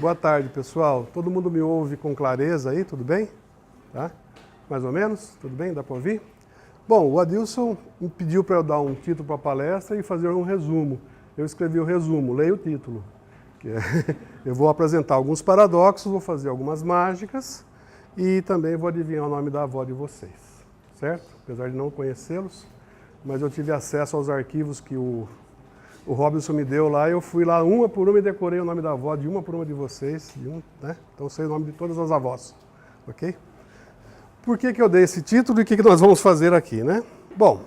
Boa tarde, pessoal. Todo mundo me ouve com clareza aí, tudo bem? Tá? Mais ou menos? Tudo bem? Dá para ouvir? Bom, o Adilson me pediu para eu dar um título para a palestra e fazer um resumo. Eu escrevi o resumo, leia o título. Eu vou apresentar alguns paradoxos, vou fazer algumas mágicas e também vou adivinhar o nome da avó de vocês, certo? Apesar de não conhecê-los, mas eu tive acesso aos arquivos que o Robinson me deu lá, eu fui lá uma por uma e decorei o nome da avó de uma por uma de vocês, né? Então eu sei o nome de todas as avós, ok? Por que eu dei esse título e o que nós vamos fazer aqui, né? Bom,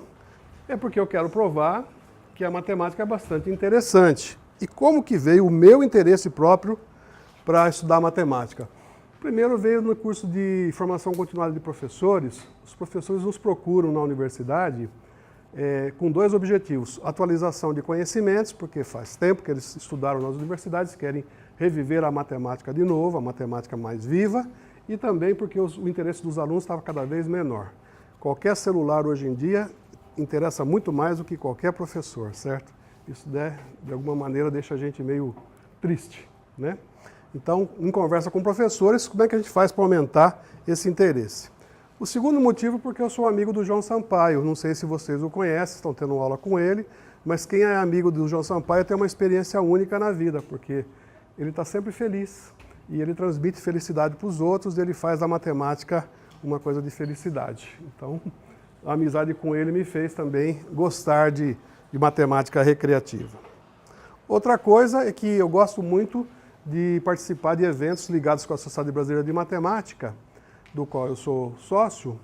é porque eu quero provar que a matemática é bastante interessante. E como que veio o meu interesse próprio para estudar matemática? Primeiro veio no curso de formação continuada de professores. Os professores nos procuram na universidade com dois objetivos. Atualização de conhecimentos, porque faz tempo que eles estudaram nas universidades, querem reviver a matemática de novo, a matemática mais viva, e também porque o interesse dos alunos estava cada vez menor. Qualquer celular hoje em dia interessa muito mais do que qualquer professor, certo? Isso, de alguma maneira, deixa a gente meio triste, né? Então, em conversa com professores, como é que a gente faz para aumentar esse interesse? O segundo motivo, porque eu sou amigo do João Sampaio. Não sei se vocês o conhecem, estão tendo aula com ele, mas quem é amigo do João Sampaio tem uma experiência única na vida, porque ele está sempre feliz e ele transmite felicidade para os outros, e ele faz da matemática uma coisa de felicidade. Então, a amizade com ele me fez também gostar de matemática recreativa. Outra coisa é que eu gosto muito de participar de eventos ligados com a Sociedade Brasileira de Matemática, do qual eu sou sócio,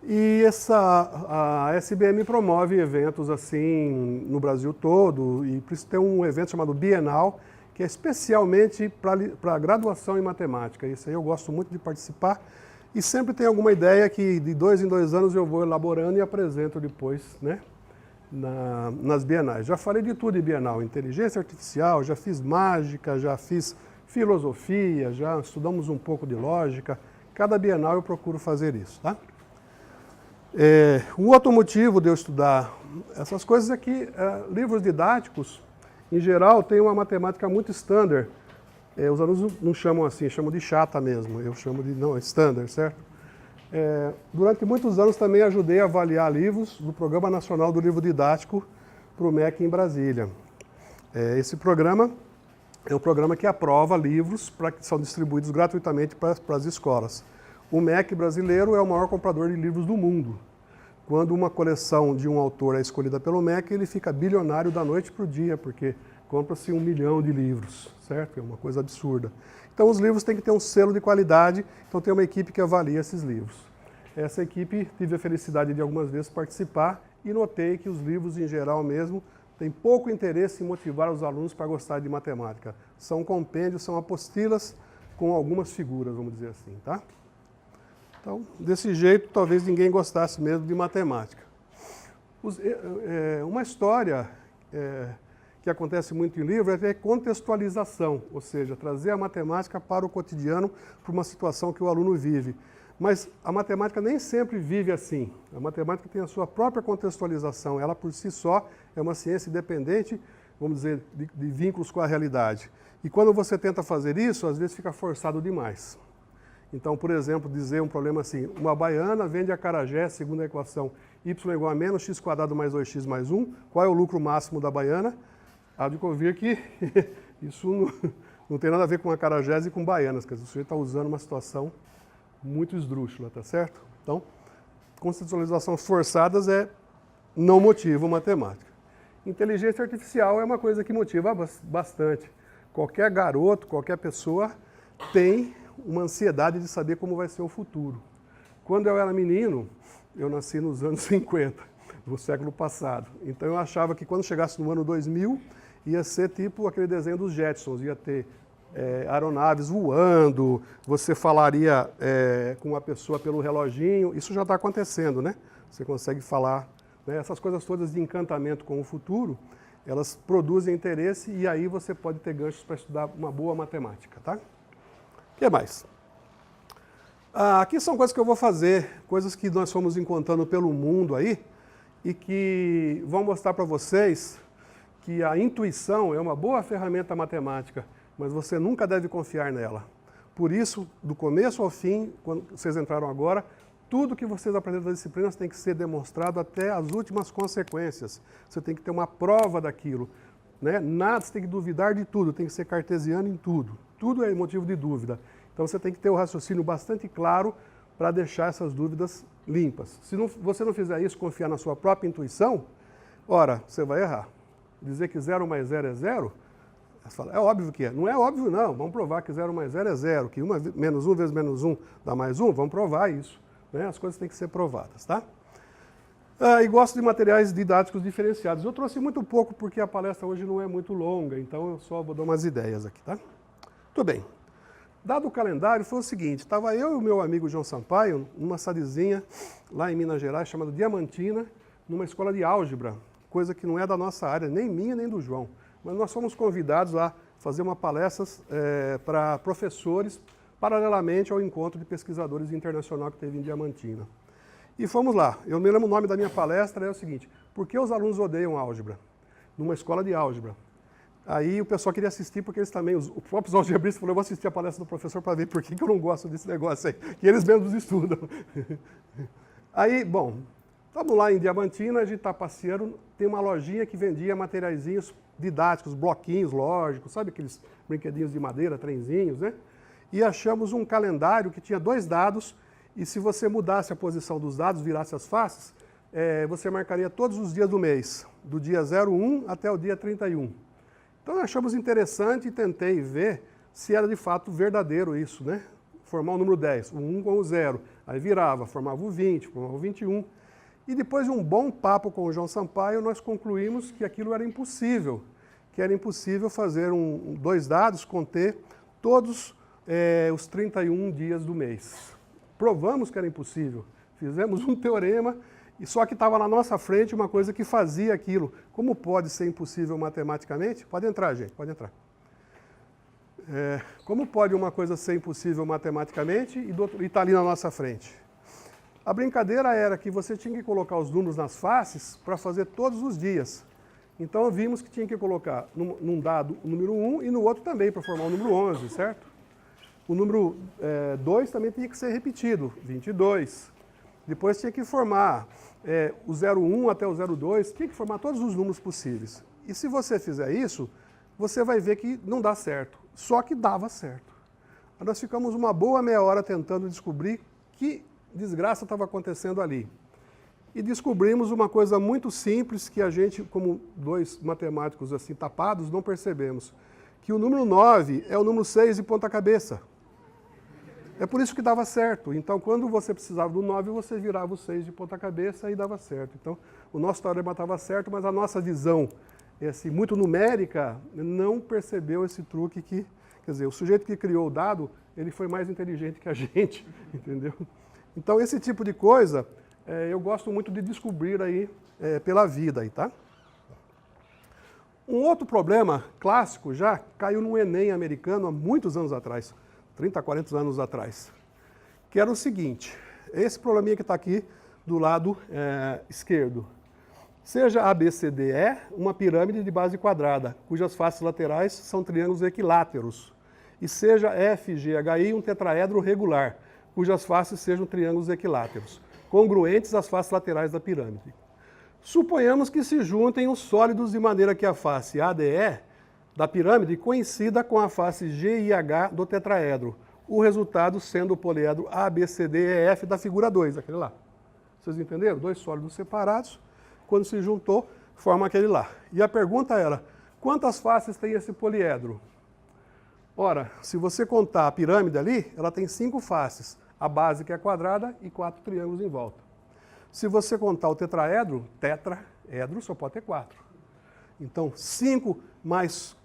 e a SBM promove eventos assim no Brasil todo, e por isso tem um evento chamado Bienal, que é especialmente para graduação em matemática. Isso aí eu gosto muito de participar, e sempre tem alguma ideia que de 2 em 2 anos eu vou elaborando e apresento depois, né? Nas bienais. Já falei de tudo em bienal, inteligência artificial, já fiz mágica, já fiz filosofia, já estudamos um pouco de lógica. Cada bienal eu procuro fazer isso, tá? Um outro motivo de eu estudar essas coisas é que livros didáticos, em geral, têm uma matemática muito standard. Os alunos não chamam assim, chamam de chata mesmo. Eu chamo de, não, standard, certo? Durante muitos anos também ajudei a avaliar livros do Programa Nacional do Livro Didático para o MEC em Brasília. Esse programa é um programa que aprova livros que são distribuídos gratuitamente para as escolas. O MEC brasileiro é o maior comprador de livros do mundo. Quando uma coleção de um autor é escolhida pelo MEC, ele fica bilionário da noite para o dia, porque compra-se 1 milhão de livros, certo? É uma coisa absurda. Então os livros têm que ter um selo de qualidade, então tem uma equipe que avalia esses livros. Essa equipe tive a felicidade de algumas vezes participar e notei que os livros em geral mesmo têm pouco interesse em motivar os alunos para gostar de matemática. São compêndios, são apostilas com algumas figuras, vamos dizer assim, tá? Então, desse jeito, talvez ninguém gostasse mesmo de matemática. Uma história que acontece muito em livro é contextualização, ou seja, trazer a matemática para o cotidiano, para uma situação que o aluno vive. Mas a matemática nem sempre vive assim. A matemática tem a sua própria contextualização. Ela, por si só, é uma ciência independente, vamos dizer, de vínculos com a realidade. E quando você tenta fazer isso, às vezes fica forçado demais. Então, por exemplo, dizer um problema assim, uma baiana vende acarajé segundo a equação y igual a menos x² mais 2x mais 1, qual é o lucro máximo da baiana? Há de convir que isso não tem nada a ver com acarajés e com baianas, quer dizer, o sujeito está usando uma situação muito esdrúxula, tá certo? Então, conceitualizações forçadas não motivam matemática. Inteligência artificial é uma coisa que motiva bastante. Qualquer garoto, qualquer pessoa tem uma ansiedade de saber como vai ser o futuro. Quando eu era menino, eu nasci nos anos 50, do século passado. Então eu achava que quando chegasse no ano 2000, ia ser tipo aquele desenho dos Jetsons, ia ter aeronaves voando, você falaria com uma pessoa pelo reloginho, isso já está acontecendo, né? Você consegue falar, né? Essas coisas todas de encantamento com o futuro, elas produzem interesse e aí você pode ter ganchos para estudar uma boa matemática, tá? O que mais? Aqui são coisas que eu vou fazer, coisas que nós fomos encontrando pelo mundo aí e que vão mostrar para vocês que a intuição é uma boa ferramenta matemática, mas você nunca deve confiar nela. Por isso, do começo ao fim, quando vocês entraram agora, tudo que vocês aprenderam das disciplinas tem que ser demonstrado até as últimas consequências. Você tem que ter uma prova daquilo, né? Nada, você tem que duvidar de tudo, tem que ser cartesiano em tudo. Tudo é motivo de dúvida. Então você tem que ter o raciocínio bastante claro para deixar essas dúvidas limpas. Se você não fizer isso, confiar na sua própria intuição, ora, você vai errar. Dizer que 0 mais 0 é 0, você fala, é óbvio que é. Não é óbvio, não. Vamos provar que 0 mais 0 é 0, que menos 1 vezes menos 1 dá mais 1. Vamos provar isso, né? As coisas têm que ser provadas, tá? E gosto de materiais didáticos diferenciados. Eu trouxe muito pouco porque a palestra hoje não é muito longa, então eu só vou dar umas ideias aqui, tá? Tudo bem. Dado o calendário, foi o seguinte, estava eu e o meu amigo João Sampaio numa cidadezinha lá em Minas Gerais, chamada Diamantina, numa escola de álgebra, coisa que não é da nossa área, nem minha, nem do João. Mas nós fomos convidados a fazer uma palestra para professores, paralelamente ao encontro de pesquisadores internacional que teve em Diamantina. E fomos lá. Eu me lembro o nome da minha palestra, é o seguinte, por que os alunos odeiam álgebra? Numa escola de álgebra. Aí o pessoal queria assistir porque eles também, os próprios algebristas falaram, eu vou assistir a palestra do professor para ver por que eu não gosto desse negócio aí, que eles mesmos estudam. Aí, bom, estamos lá em Diamantina, a gente está passeando, tem uma lojinha que vendia materiaizinhos didáticos, bloquinhos lógicos, sabe aqueles brinquedinhos de madeira, trenzinhos, né? E achamos um calendário que tinha 2 dados, e se você mudasse a posição dos dados, virasse as faces, você marcaria todos os dias do mês, do dia 01 até o dia 31. Então achamos interessante e tentei ver se era de fato verdadeiro isso, né? Formar o número 10, o 1 com o 0, aí virava, formava o 20, formava o 21. E depois de um bom papo com o João Sampaio, nós concluímos que aquilo era impossível, que era impossível fazer 2 dados conter todos os 31 dias do mês. Provamos que era impossível, fizemos um teorema, e só que estava na nossa frente uma coisa que fazia aquilo. Como pode ser impossível matematicamente? Pode entrar, gente, pode entrar. Como pode uma coisa ser impossível matematicamente e está ali na nossa frente? A brincadeira era que você tinha que colocar os números nas faces para fazer todos os dias. Então vimos que tinha que colocar num dado o número 1 e no outro também, para formar o número 11, certo? O número 2 também tinha que ser repetido, 22. Depois tinha que formar o 01 até o 02, tinha que formar todos os números possíveis. E se você fizer isso, você vai ver que não dá certo. Só que dava certo. Nós ficamos uma boa meia hora tentando descobrir que desgraça estava acontecendo ali. E descobrimos uma coisa muito simples que a gente, como 2 matemáticos assim tapados, não percebemos. Que o número 9 é o número 6 de ponta cabeça. É por isso que dava certo. Então, quando você precisava do 9, você virava o 6 de ponta cabeça e dava certo. Então, o nosso teorema estava certo, mas a nossa visão muito numérica não percebeu esse truque que, quer dizer, o sujeito que criou o dado, ele foi mais inteligente que a gente, entendeu? Então, esse tipo de coisa, eu gosto muito de descobrir aí pela vida, aí, tá? Um outro problema clássico já caiu no Enem americano há muitos anos atrás, 30, 40 anos atrás, que era o seguinte, esse probleminha que está aqui do lado esquerdo. Seja ABCDE uma pirâmide de base quadrada, cujas faces laterais são triângulos equiláteros, e seja FGHI um tetraedro regular, cujas faces sejam triângulos equiláteros, congruentes às faces laterais da pirâmide. Suponhamos que se juntem os sólidos de maneira que a face ADE da pirâmide coincida com a face GIH do tetraedro, o resultado sendo o poliedro ABCDEF da figura 2, aquele lá. Vocês entenderam? 2 sólidos separados, quando se juntou, forma aquele lá. E a pergunta era, quantas faces tem esse poliedro? Ora, se você contar a pirâmide ali, ela tem 5 faces, a base que é quadrada e 4 triângulos em volta. Se você contar o tetraedro, tetraedro só pode ter 4. Então, 5 mais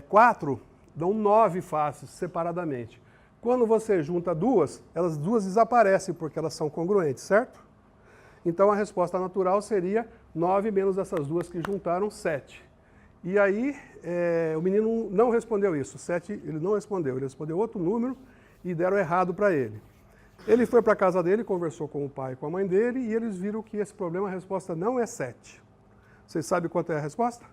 4 dão 9 faces separadamente. Quando você junta duas, elas duas desaparecem porque elas são congruentes, certo? Então a resposta natural seria 9 menos essas duas que juntaram, 7. E aí o menino não respondeu isso, 7 ele não respondeu, ele respondeu outro número e deram errado para ele. Ele foi para a casa dele, conversou com o pai e com a mãe dele e eles viram que esse problema, a resposta não é 7. Vocês sabem quanto é a resposta?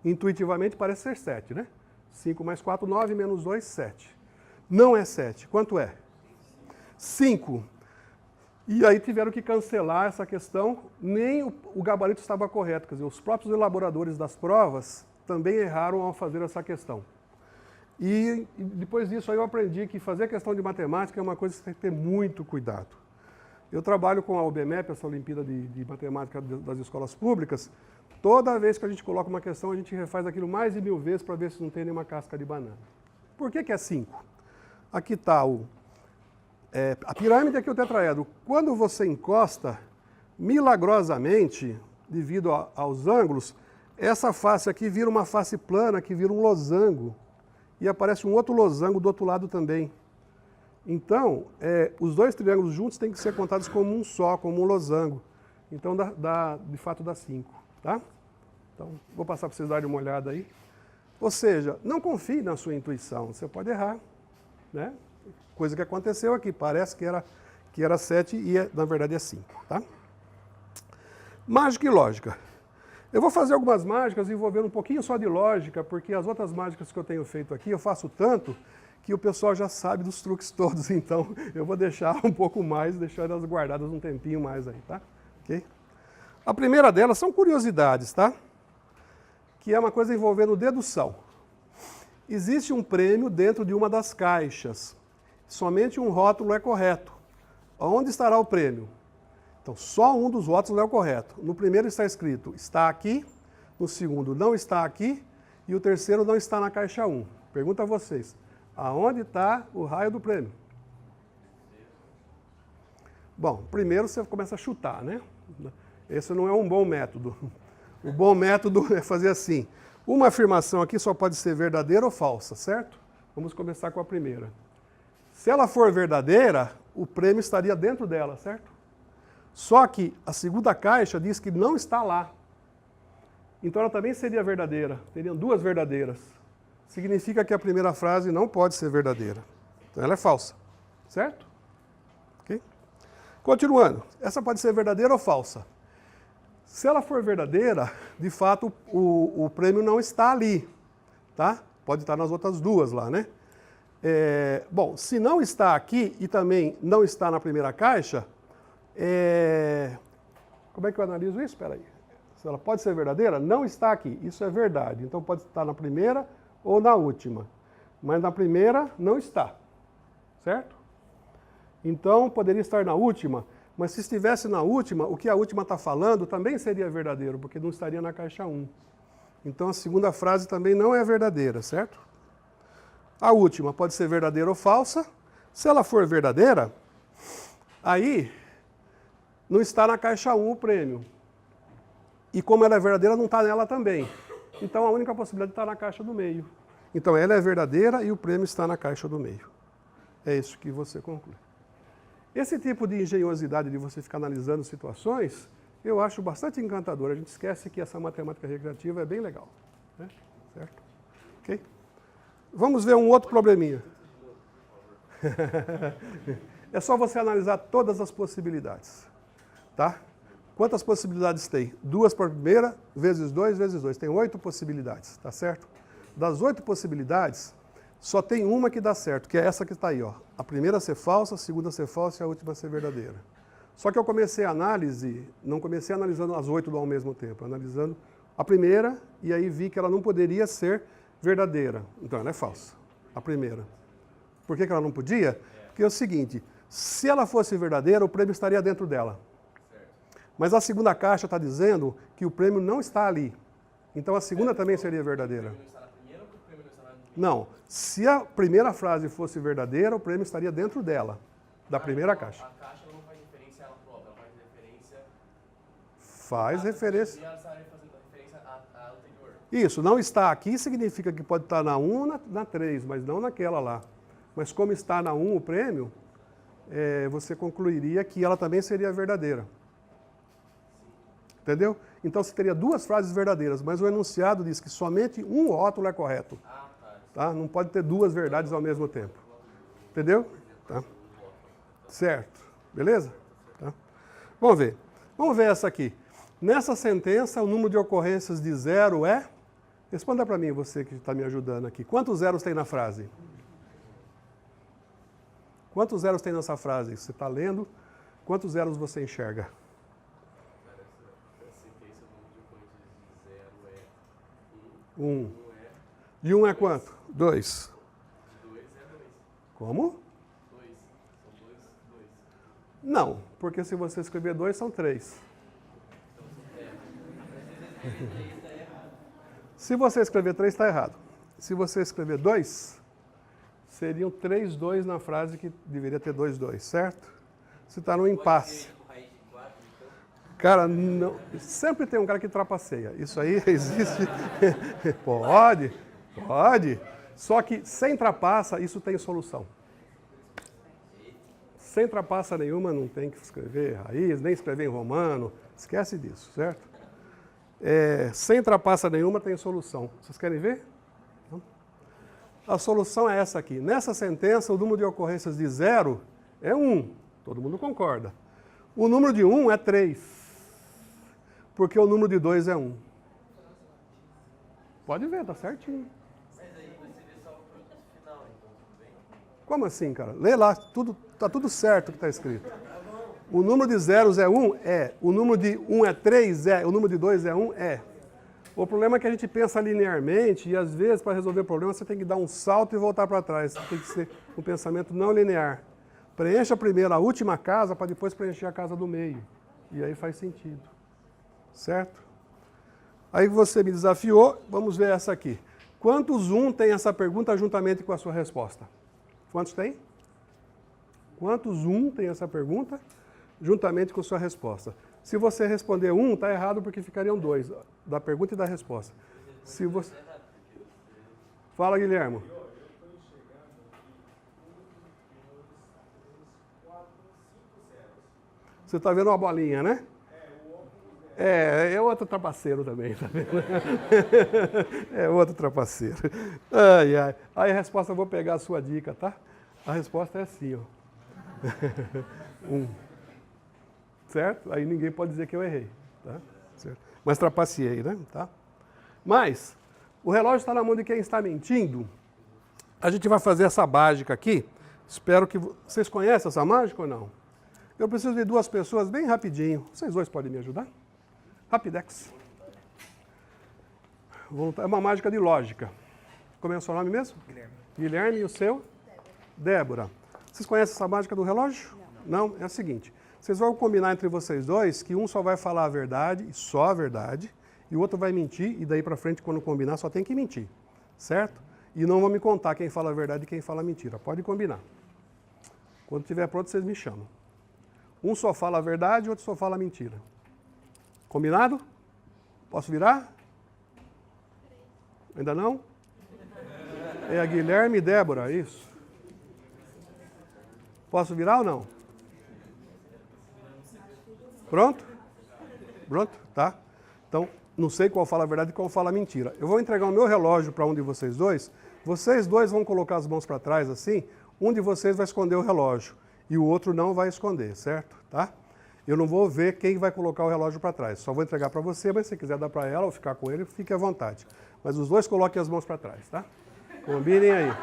Intuitivamente parece ser 7, né? 5 mais 4, 9, menos 2, 7. Não é 7. Quanto é? 5. E aí tiveram que cancelar essa questão, nem o gabarito estava correto. Quer dizer, os próprios elaboradores das provas também erraram ao fazer essa questão. E depois disso aí eu aprendi que fazer questão de matemática é uma coisa que você tem que ter muito cuidado. Eu trabalho com a OBMEP, essa Olimpíada de Matemática das Escolas Públicas. Toda vez que a gente coloca uma questão, a gente refaz aquilo mais de 1000 vezes para ver se não tem nenhuma casca de banana. Por que é 5? Aqui está a pirâmide, aqui o tetraedro. Quando você encosta, milagrosamente, devido aos ângulos, essa face aqui vira uma face plana, que vira um losango. E aparece um outro losango do outro lado também. Então, os dois triângulos juntos têm que ser contados como um só, como um losango. Então, de fato, dá 5. Tá? Então, vou passar para vocês darem uma olhada aí. Ou seja, não confie na sua intuição. Você pode errar, né? Coisa que aconteceu aqui. Parece que era 7 e, na verdade, é 5. Tá? Mágica e lógica. Eu vou fazer algumas mágicas envolvendo um pouquinho só de lógica, porque as outras mágicas que eu tenho feito aqui, eu faço tanto que o pessoal já sabe dos truques todos, então eu vou deixar um pouco mais, deixar elas guardadas um tempinho mais aí, tá? Ok? A primeira delas são curiosidades, tá? Que é uma coisa envolvendo dedução. Existe um prêmio dentro de uma das caixas. Somente um rótulo é correto. Onde estará o prêmio? Então, só um dos rótulos é o correto. No primeiro está escrito, está aqui. No segundo, não está aqui. E o terceiro, não está na caixa 1. Pergunto a vocês, aonde está o raio do prêmio? Bom, primeiro você começa a chutar, né? Esse não é um bom método. O bom método é fazer assim. Uma afirmação aqui só pode ser verdadeira ou falsa, certo? Vamos começar com a primeira. Se ela for verdadeira, o prêmio estaria dentro dela, certo? Só que a segunda caixa diz que não está lá. Então ela também seria verdadeira. Teriam duas verdadeiras. Significa que a primeira frase não pode ser verdadeira. Então ela é falsa. Certo? Ok? Continuando. Essa pode ser verdadeira ou falsa. Se ela for verdadeira, de fato o prêmio não está ali. Tá? Pode estar nas outras duas lá, né? Bom, se não está aqui e também não está na primeira caixa, como é que eu analiso isso? Espera aí. Se ela pode ser verdadeira, não está aqui. Isso é verdade. Então pode estar na primeira ou na última. Mas na primeira não está. Certo? Então poderia estar na última, mas se estivesse na última, o que a última está falando também seria verdadeiro, porque não estaria na caixa 1. Então a segunda frase também não é verdadeira, certo? A última pode ser verdadeira ou falsa. Se ela for verdadeira, aí não está na caixa 1 o prêmio. E como ela é verdadeira, não está nela também. Então a única possibilidade está na caixa do meio. Então ela é verdadeira e o prêmio está na caixa do meio. É isso que você conclui. Esse tipo de engenhosidade de você ficar analisando situações, eu acho bastante encantador. A gente esquece que essa matemática recreativa é bem legal. Né? Certo? Ok? Vamos ver um outro probleminha. É só você analisar todas as possibilidades. Tá? Quantas possibilidades tem? 2 para a primeira, vezes 2, vezes 2. Tem 8 possibilidades, tá certo? Das 8 possibilidades, só tem uma que dá certo, que é essa que está aí, ó. A primeira ser falsa, a segunda ser falsa e a última ser verdadeira. Só que eu comecei a análise, não comecei analisando as 8 ao mesmo tempo, analisando a primeira e aí vi que ela não poderia ser verdadeira. Então ela é falsa, a primeira. Por que ela não podia? Porque é o seguinte, se ela fosse verdadeira, o prêmio estaria dentro dela. Mas a segunda caixa está dizendo que o prêmio não está ali. Então a segunda também seria verdadeira. Não, se a primeira frase fosse verdadeira, o prêmio estaria dentro dela, da primeira caixa. A caixa não faz referência a ela própria, ela faz referência... Faz referência... ela estaria fazendo referência à anterior. Isso, não está aqui significa que pode estar na 1, na 3, mas não naquela lá. Mas como está na 1 o prêmio, você concluiria que ela também seria verdadeira. Entendeu? Então você teria duas frases verdadeiras, mas o enunciado diz que somente um rótulo é correto. Tá? Não pode ter duas verdades ao mesmo tempo. Entendeu? Tá? Certo. Beleza? Tá? Vamos ver. Vamos ver essa aqui. Nessa sentença, o número de ocorrências de 0 é Responda para mim, você que está me ajudando aqui. Quantos zeros tem na frase? Quantos zeros tem nessa frase? Você está lendo, quantos zeros você enxerga? Cara, essa sequência do número de expoentes de 0 é 1. 1. E 1 é quanto? 2. 2 é 2. Como? 2. São 2, 2. Não, porque se você escrever 2, são 3. Se você escrever 3, está errado. Se você escrever 2, seriam 3 2 na frase que deveria ter 2 2, certo? Você está no impasse. Cara, não, sempre tem um cara que trapaceia. Isso aí existe. Pode. Só que sem trapaça, isso tem solução. Sem trapaça nenhuma, não tem que escrever raiz, nem escrever em romano. Esquece disso, certo? Sem trapaça nenhuma, tem solução. Vocês querem ver? Não? A solução é essa aqui. Nessa sentença, o número de ocorrências de 0 é 1. Todo mundo concorda. O número de 1 é 3. Porque o número de 2 é 1. Pode ver, tá certinho. Mas aí você vê só o produto final, então tudo bem? Como assim, cara? Lê lá, tá tudo certo o que está escrito. O número de zeros é 1? É. O número de 1 é 3? É. O número de 2 é 1? É. O problema é que a gente pensa linearmente e, às vezes, para resolver o problema, você tem que dar um salto e voltar para trás. Tem que ser um pensamento não linear. Preencha primeiro a última casa para depois preencher a casa do meio. E aí faz sentido. Certo? Aí você me desafiou, vamos ver essa aqui. Quantos 1 tem essa pergunta juntamente com a sua resposta? Quantos tem? Quantos 1 tem essa pergunta juntamente com a sua resposta? Se você responder 1, está errado porque ficariam 2, da pergunta e da resposta. Se você... Fala, Guilherme. Você está vendo uma bolinha, né? É outro trapaceiro também, tá vendo? É outro trapaceiro. Ai. Aí a resposta, eu vou pegar a sua dica, tá? A resposta é assim, ó. 1. Certo? Aí ninguém pode dizer que eu errei, tá? Certo? Mas trapaceei, né? Tá? Mas, o relógio está na mão de quem está mentindo. A gente vai fazer essa mágica aqui. Espero que... Vocês conhecem essa mágica ou não? Eu preciso de 2 pessoas bem rapidinho. Vocês 2 podem me ajudar? Rapidex. É uma mágica de lógica. Como é o seu nome mesmo? Guilherme. Guilherme, e o seu? Débora. Vocês conhecem essa mágica do relógio? Não. É o seguinte, vocês vão combinar entre vocês 2 que um só vai falar a verdade, e só a verdade, e o outro vai mentir, e daí pra frente, quando combinar, só tem que mentir. Certo? E não vão me contar quem fala a verdade e quem fala a mentira. Pode combinar. Quando estiver pronto, vocês me chamam. Um só fala a verdade e o outro só fala a mentira. Combinado? Posso virar? Ainda não? É a Guilherme e Débora, isso. Posso virar ou não? Pronto? Pronto? Tá. Então, não sei qual fala a verdade e qual fala a mentira. Eu vou entregar o meu relógio para um de vocês 2. Vocês 2 vão colocar as mãos para trás assim. Um de vocês vai esconder o relógio e o outro não vai esconder, certo? Tá? Eu não vou ver quem vai colocar o relógio para trás. Só vou entregar para você, mas se você quiser dar para ela ou ficar com ele, fique à vontade. Mas os 2 coloquem as mãos para trás, tá? Combinem aí.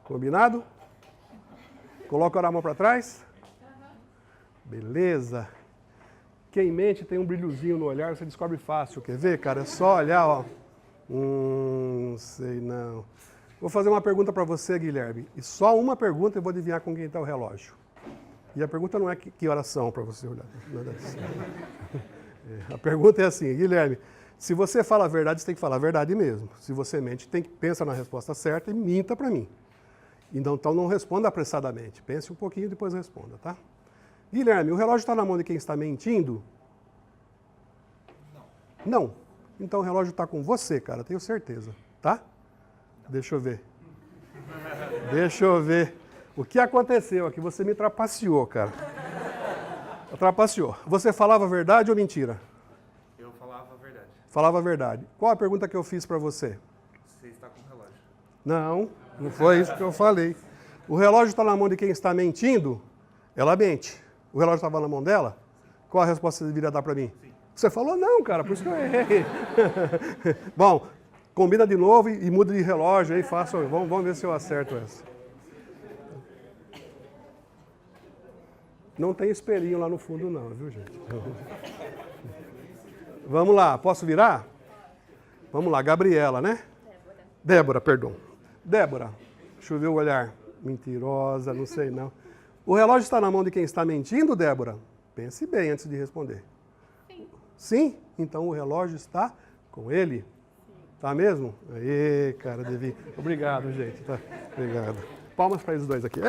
Combinado? Coloca a mão para trás. Beleza. Quem mente tem um brilhozinho no olhar, você descobre fácil. Quer ver, cara? É só olhar, ó. Não sei não. Vou fazer uma pergunta para você, Guilherme. E só uma pergunta eu vou adivinhar com quem está o relógio. E a pergunta não é que horas são para você olhar. A pergunta é assim, Guilherme, se você fala a verdade, você tem que falar a verdade mesmo. Se você mente, pensa na resposta certa e minta para mim. Então não responda apressadamente. Pense um pouquinho e depois responda, tá? Guilherme, o relógio está na mão de quem está mentindo? Não. Então o relógio está com você, cara, tenho certeza, tá? Deixa eu ver. Deixa eu ver. O que aconteceu aqui? Você me trapaceou, cara. Trapaceou. Você falava a verdade ou mentira? Eu falava a verdade. Falava a verdade. Qual a pergunta que eu fiz para você? Você está com o relógio. Não foi isso que eu falei. O relógio está na mão de quem está mentindo? Ela mente. O relógio estava na mão dela? Qual a resposta que você deveria dar para mim? Sim. Você falou não, cara, por isso que eu errei. Bom, combina de novo e muda de relógio aí, faça. Vamos ver se eu acerto essa. Não tem espelhinho lá no fundo não, viu, gente? Vamos lá, posso virar? Vamos lá, Gabriela, né? Débora, perdão. Débora, deixa eu ver o olhar. Mentirosa, não sei não. O relógio está na mão de quem está mentindo, Débora? Pense bem antes de responder. Sim. Sim? Então o relógio está com ele? Sim. Tá mesmo? Aê, cara, Devi. Obrigado, gente. Tá? Obrigado. Palmas para eles dois aqui.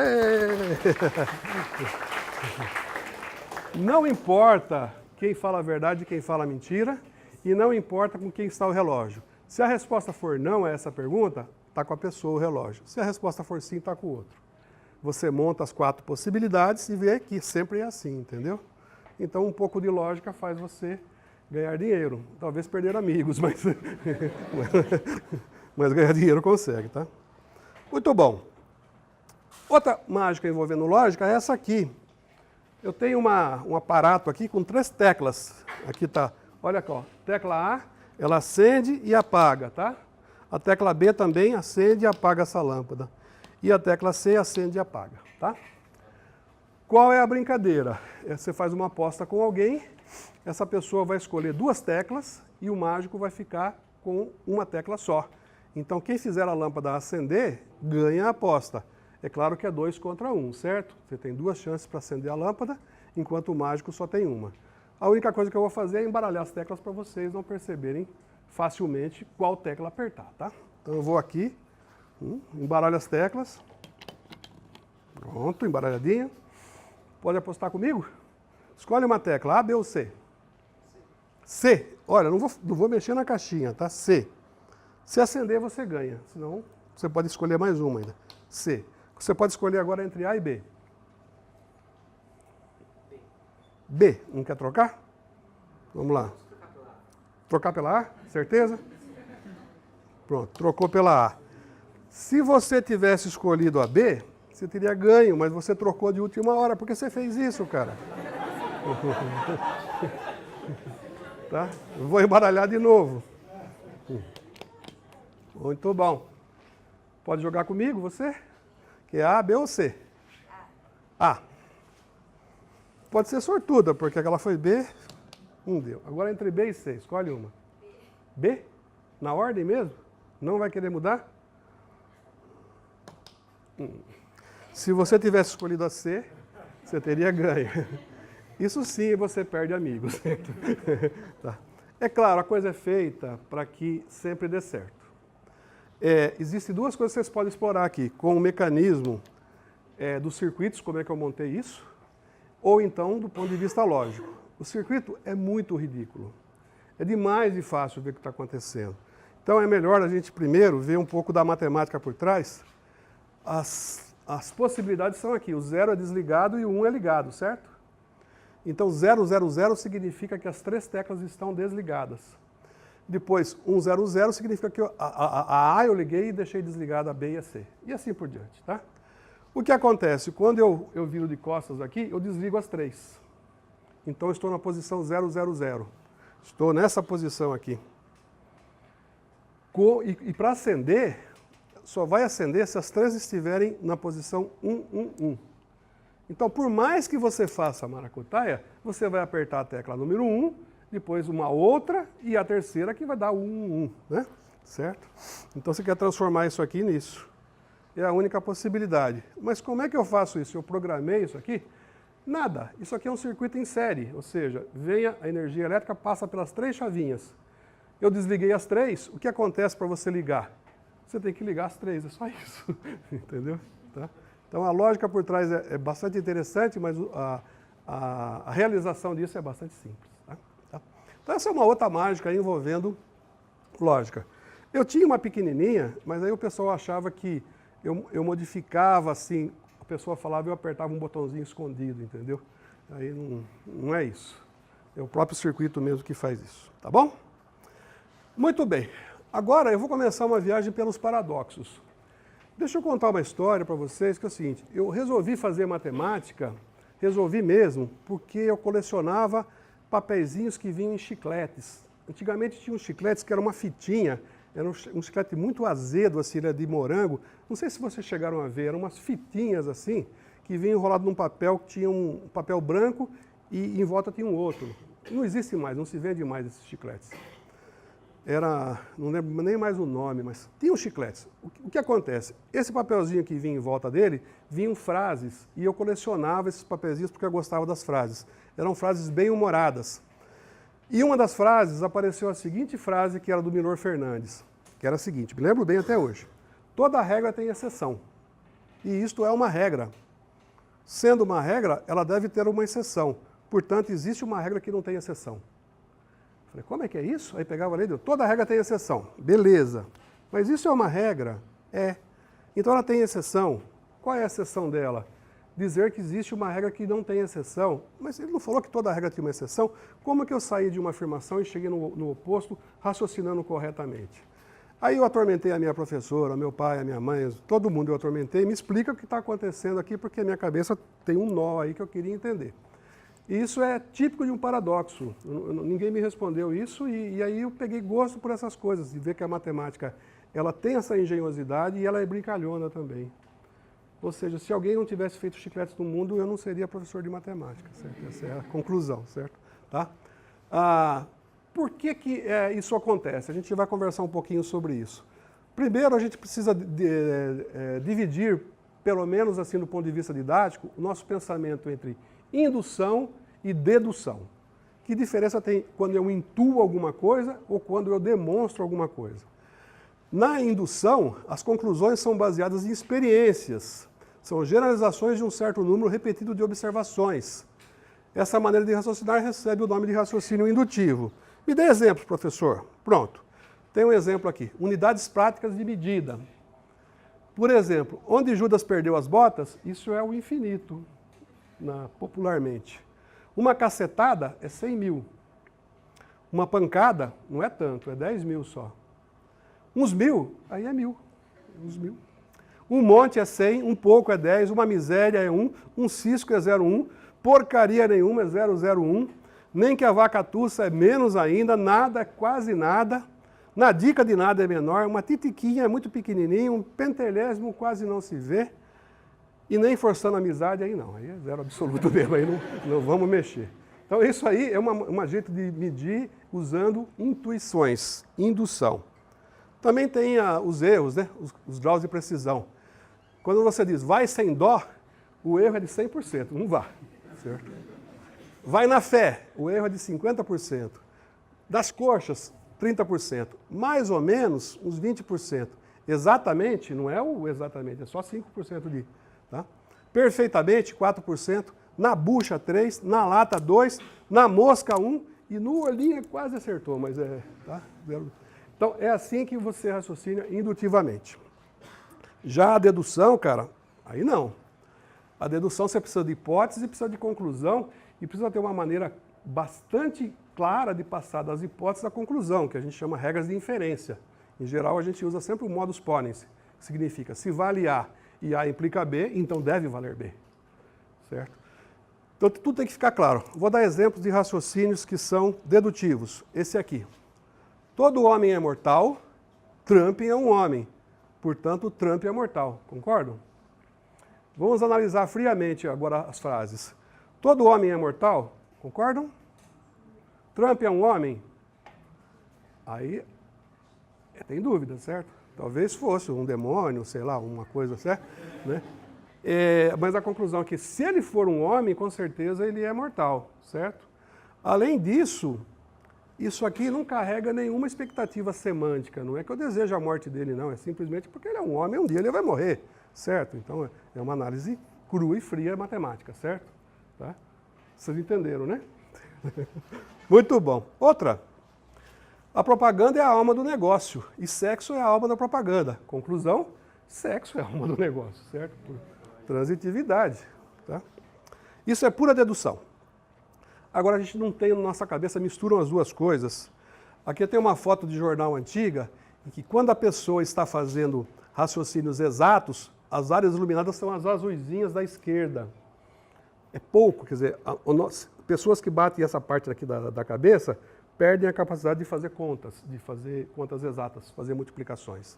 Não importa quem fala a verdade e quem fala a mentira, e não importa com quem está o relógio. Se a resposta for não a essa pergunta, está com a pessoa o relógio. Se a resposta for sim, está com o outro. Você monta as 4 possibilidades e vê que sempre é assim, entendeu? Então, um pouco de lógica faz você ganhar dinheiro. Talvez perder amigos, mas ganhar dinheiro consegue, tá? Muito bom. Outra mágica envolvendo lógica é essa aqui. Eu tenho um aparato aqui com 3 teclas. Aqui tá, olha aqui, ó. Tecla A, ela acende e apaga, tá? A tecla B também acende e apaga essa lâmpada. E a tecla C acende e apaga, tá? Qual é a brincadeira? Você faz uma aposta com alguém, essa pessoa vai escolher 2 teclas e o mágico vai ficar com uma tecla só. Então, quem fizer a lâmpada acender, ganha a aposta. É claro que é 2 contra 1, certo? Você tem 2 chances para acender a lâmpada, enquanto o mágico só tem uma. A única coisa que eu vou fazer é embaralhar as teclas para vocês não perceberem facilmente qual tecla apertar, tá? Então eu vou aqui, embaralho as teclas. Pronto, embaralhadinha. Pode apostar comigo? Escolhe uma tecla, A, B ou C? C. Olha, não vou mexer na caixinha, tá? C. Se acender, você ganha. Senão, você pode escolher mais uma ainda. C. Você pode escolher agora entre A e B. B. Não quer trocar? Vamos lá. Trocar pela A? Certeza? Pronto, trocou pela A. Se você tivesse escolhido a B, você teria ganho, mas você trocou de última hora. Por que você fez isso, cara? Tá? Vou embaralhar de novo. Muito bom. Pode jogar comigo, você? Que é A, B ou C? A. Pode ser sortuda, porque aquela foi B, não deu. Agora entre B e C, escolhe uma. B? Na ordem mesmo? Não vai querer mudar? Se você tivesse escolhido a C, você teria ganho. Isso sim, você perde amigos. Tá. É claro, a coisa é feita para que sempre dê certo. Existem 2 coisas que vocês podem explorar aqui, com o mecanismo dos circuitos, como é que eu montei isso, ou então do ponto de vista lógico. O circuito é muito ridículo. É demais de fácil ver o que está acontecendo. Então é melhor a gente primeiro ver um pouco da matemática por trás. As possibilidades são aqui, o 0 é desligado e o 1 é ligado, certo? Então 0, 0, 0 significa que as 3 teclas estão desligadas. Depois 1, 0, 0 significa que a A eu liguei e deixei desligada a B e a C. E assim por diante, tá? O que acontece? Quando eu viro de costas aqui, eu desligo as 3. Então eu estou na posição 0, 0, 0. Estou nessa posição aqui. E para acender, só vai acender se as 3 estiverem na posição 1, 1, 1. Então, por mais que você faça a maracutaia, você vai apertar a tecla número 1, depois uma outra e a terceira que vai dar 1, 1, 1, né? Certo? Então, você quer transformar isso aqui nisso. É a única possibilidade. Mas como é que eu faço isso? Eu programei isso aqui? Nada. Isso aqui é um circuito em série, ou seja, vem a energia elétrica, passa pelas 3 chavinhas. Eu desliguei as 3, o que acontece para você ligar? Você tem que ligar as 3, é só isso. Entendeu? Tá? Então a lógica por trás é bastante interessante, mas a realização disso é bastante simples. Tá? Então essa é uma outra mágica envolvendo lógica. Eu tinha uma pequenininha, mas aí o pessoal achava que eu modificava assim, a pessoa falava e eu apertava um botãozinho escondido, entendeu? Aí não é isso. É o próprio circuito mesmo que faz isso, tá bom? Muito bem. Agora eu vou começar uma viagem pelos paradoxos. Deixa eu contar uma história para vocês, que é o seguinte, eu resolvi fazer matemática, resolvi mesmo, porque eu colecionava papeizinhos que vinham em chicletes. Antigamente tinha uns chicletes que era uma fitinha, era um chiclete muito azedo, assim, era de morango. Não sei se vocês chegaram a ver, eram umas fitinhas assim, que vinham enrolado num papel, que tinha um papel branco e em volta tinha um outro. Não existe mais, não se vende mais esses chicletes. Não lembro nem mais o nome, mas tinha os chicletes. O que acontece? Esse papelzinho que vinha em volta dele, vinham frases, e eu colecionava esses papelzinhos porque eu gostava das frases. Eram frases bem humoradas. E uma das frases, apareceu a seguinte frase, que era do Milor Fernandes, que era a seguinte, me lembro bem até hoje. Toda regra tem exceção, e isto é uma regra. Sendo uma regra, ela deve ter uma exceção. Portanto, existe uma regra que não tem exceção. Falei, como é que é isso? Aí pegava a lei e deu, toda regra tem exceção. Beleza. Mas isso é uma regra? É. Então ela tem exceção. Qual é a exceção dela? Dizer que existe uma regra que não tem exceção. Mas ele não falou que toda regra tem uma exceção? Como que eu saí de uma afirmação e cheguei no oposto, raciocinando corretamente? Aí eu atormentei a minha professora, meu pai, a minha mãe, todo mundo eu atormentei. Me explica o que está acontecendo aqui, porque a minha cabeça tem um nó aí que eu queria entender. E isso é típico de um paradoxo. Ninguém me respondeu isso e aí eu peguei gosto por essas coisas, de ver que a matemática ela tem essa engenhosidade e ela é brincalhona também. Ou seja, se alguém não tivesse feito chicletes no mundo, eu não seria professor de matemática, certo? Essa é a conclusão, certo? Tá? Por que isso acontece? A gente vai conversar um pouquinho sobre isso. Primeiro, a gente precisa dividir, pelo menos assim do ponto de vista didático, o nosso pensamento entre indução e dedução. Que diferença tem quando eu intuo alguma coisa ou quando eu demonstro alguma coisa? Na indução, as conclusões são baseadas em experiências. São generalizações de um certo número repetido de observações. Essa maneira de raciocinar recebe o nome de raciocínio indutivo. Me dê exemplos, professor. Pronto. Tem um exemplo aqui. Unidades práticas de medida. Por exemplo, onde Judas perdeu as botas, isso é o infinito. Popularmente. Uma cacetada é 100 mil. Uma pancada não é tanto, é 10 mil só. Uns 1000, aí é 1000. Uns 1000. Um monte é 100, um pouco é 10, uma miséria é 1, um cisco é 0,1, porcaria nenhuma é 0,01, nem que a vaca tussa é menos ainda, nada é quase nada, na dica de nada é menor, uma titiquinha é muito pequenininho, um pentelésimo quase não se vê, e nem forçando a amizade, aí não, aí é zero absoluto mesmo, aí não vamos mexer. Então isso aí é um jeito de medir usando intuições, indução. Também tem os erros, né? Os graus de precisão. Quando você diz vai sem dó, o erro é de 100%, não vá. Certo? Vai na fé, o erro é de 50%. Das coxas, 30%. Mais ou menos, uns 20%. Exatamente, não é o exatamente, é só 5% de... Tá? Perfeitamente, 4%. Na bucha, 3%. Na lata, 2%. Na mosca, 1%. E no olhinho quase acertou, mas é... Tá? Então, é assim que você raciocina indutivamente. Já a dedução, cara, aí não. A dedução você precisa de hipótese, precisa de conclusão e precisa ter uma maneira bastante clara de passar das hipóteses à conclusão, que a gente chama regras de inferência. Em geral, a gente usa sempre o modus ponens, que significa se vale A e A implica B, então deve valer B. Certo? Então, tudo tem que ficar claro. Vou dar exemplos de raciocínios que são dedutivos. Esse aqui. Todo homem é mortal, Trump é um homem. Portanto, Trump é mortal. Concordam? Vamos analisar friamente agora as frases. Todo homem é mortal? Concordam? Trump é um homem? Aí tem dúvida, certo? Talvez fosse um demônio, sei lá, uma coisa, certo? Né? Mas a conclusão é que se ele for um homem, com certeza ele é mortal, certo? Além disso, isso aqui não carrega nenhuma expectativa semântica, não é que eu desejo a morte dele, não, é simplesmente porque ele é um homem, um dia ele vai morrer, certo? Então é uma análise crua e fria matemática, certo? Tá? Vocês entenderam, né? Muito bom. Outra, a propaganda é a alma do negócio e sexo é a alma da propaganda. Conclusão, sexo é a alma do negócio, certo? Por transitividade. Tá? Isso é pura dedução. Agora a gente não tem na nossa cabeça, misturam as duas coisas. Aqui tem uma foto de jornal antiga, em que quando a pessoa está fazendo raciocínios exatos, as áreas iluminadas são as azuisinhas da esquerda. É pouco, quer dizer, pessoas que batem essa parte aqui da cabeça perdem a capacidade de fazer contas exatas, fazer multiplicações.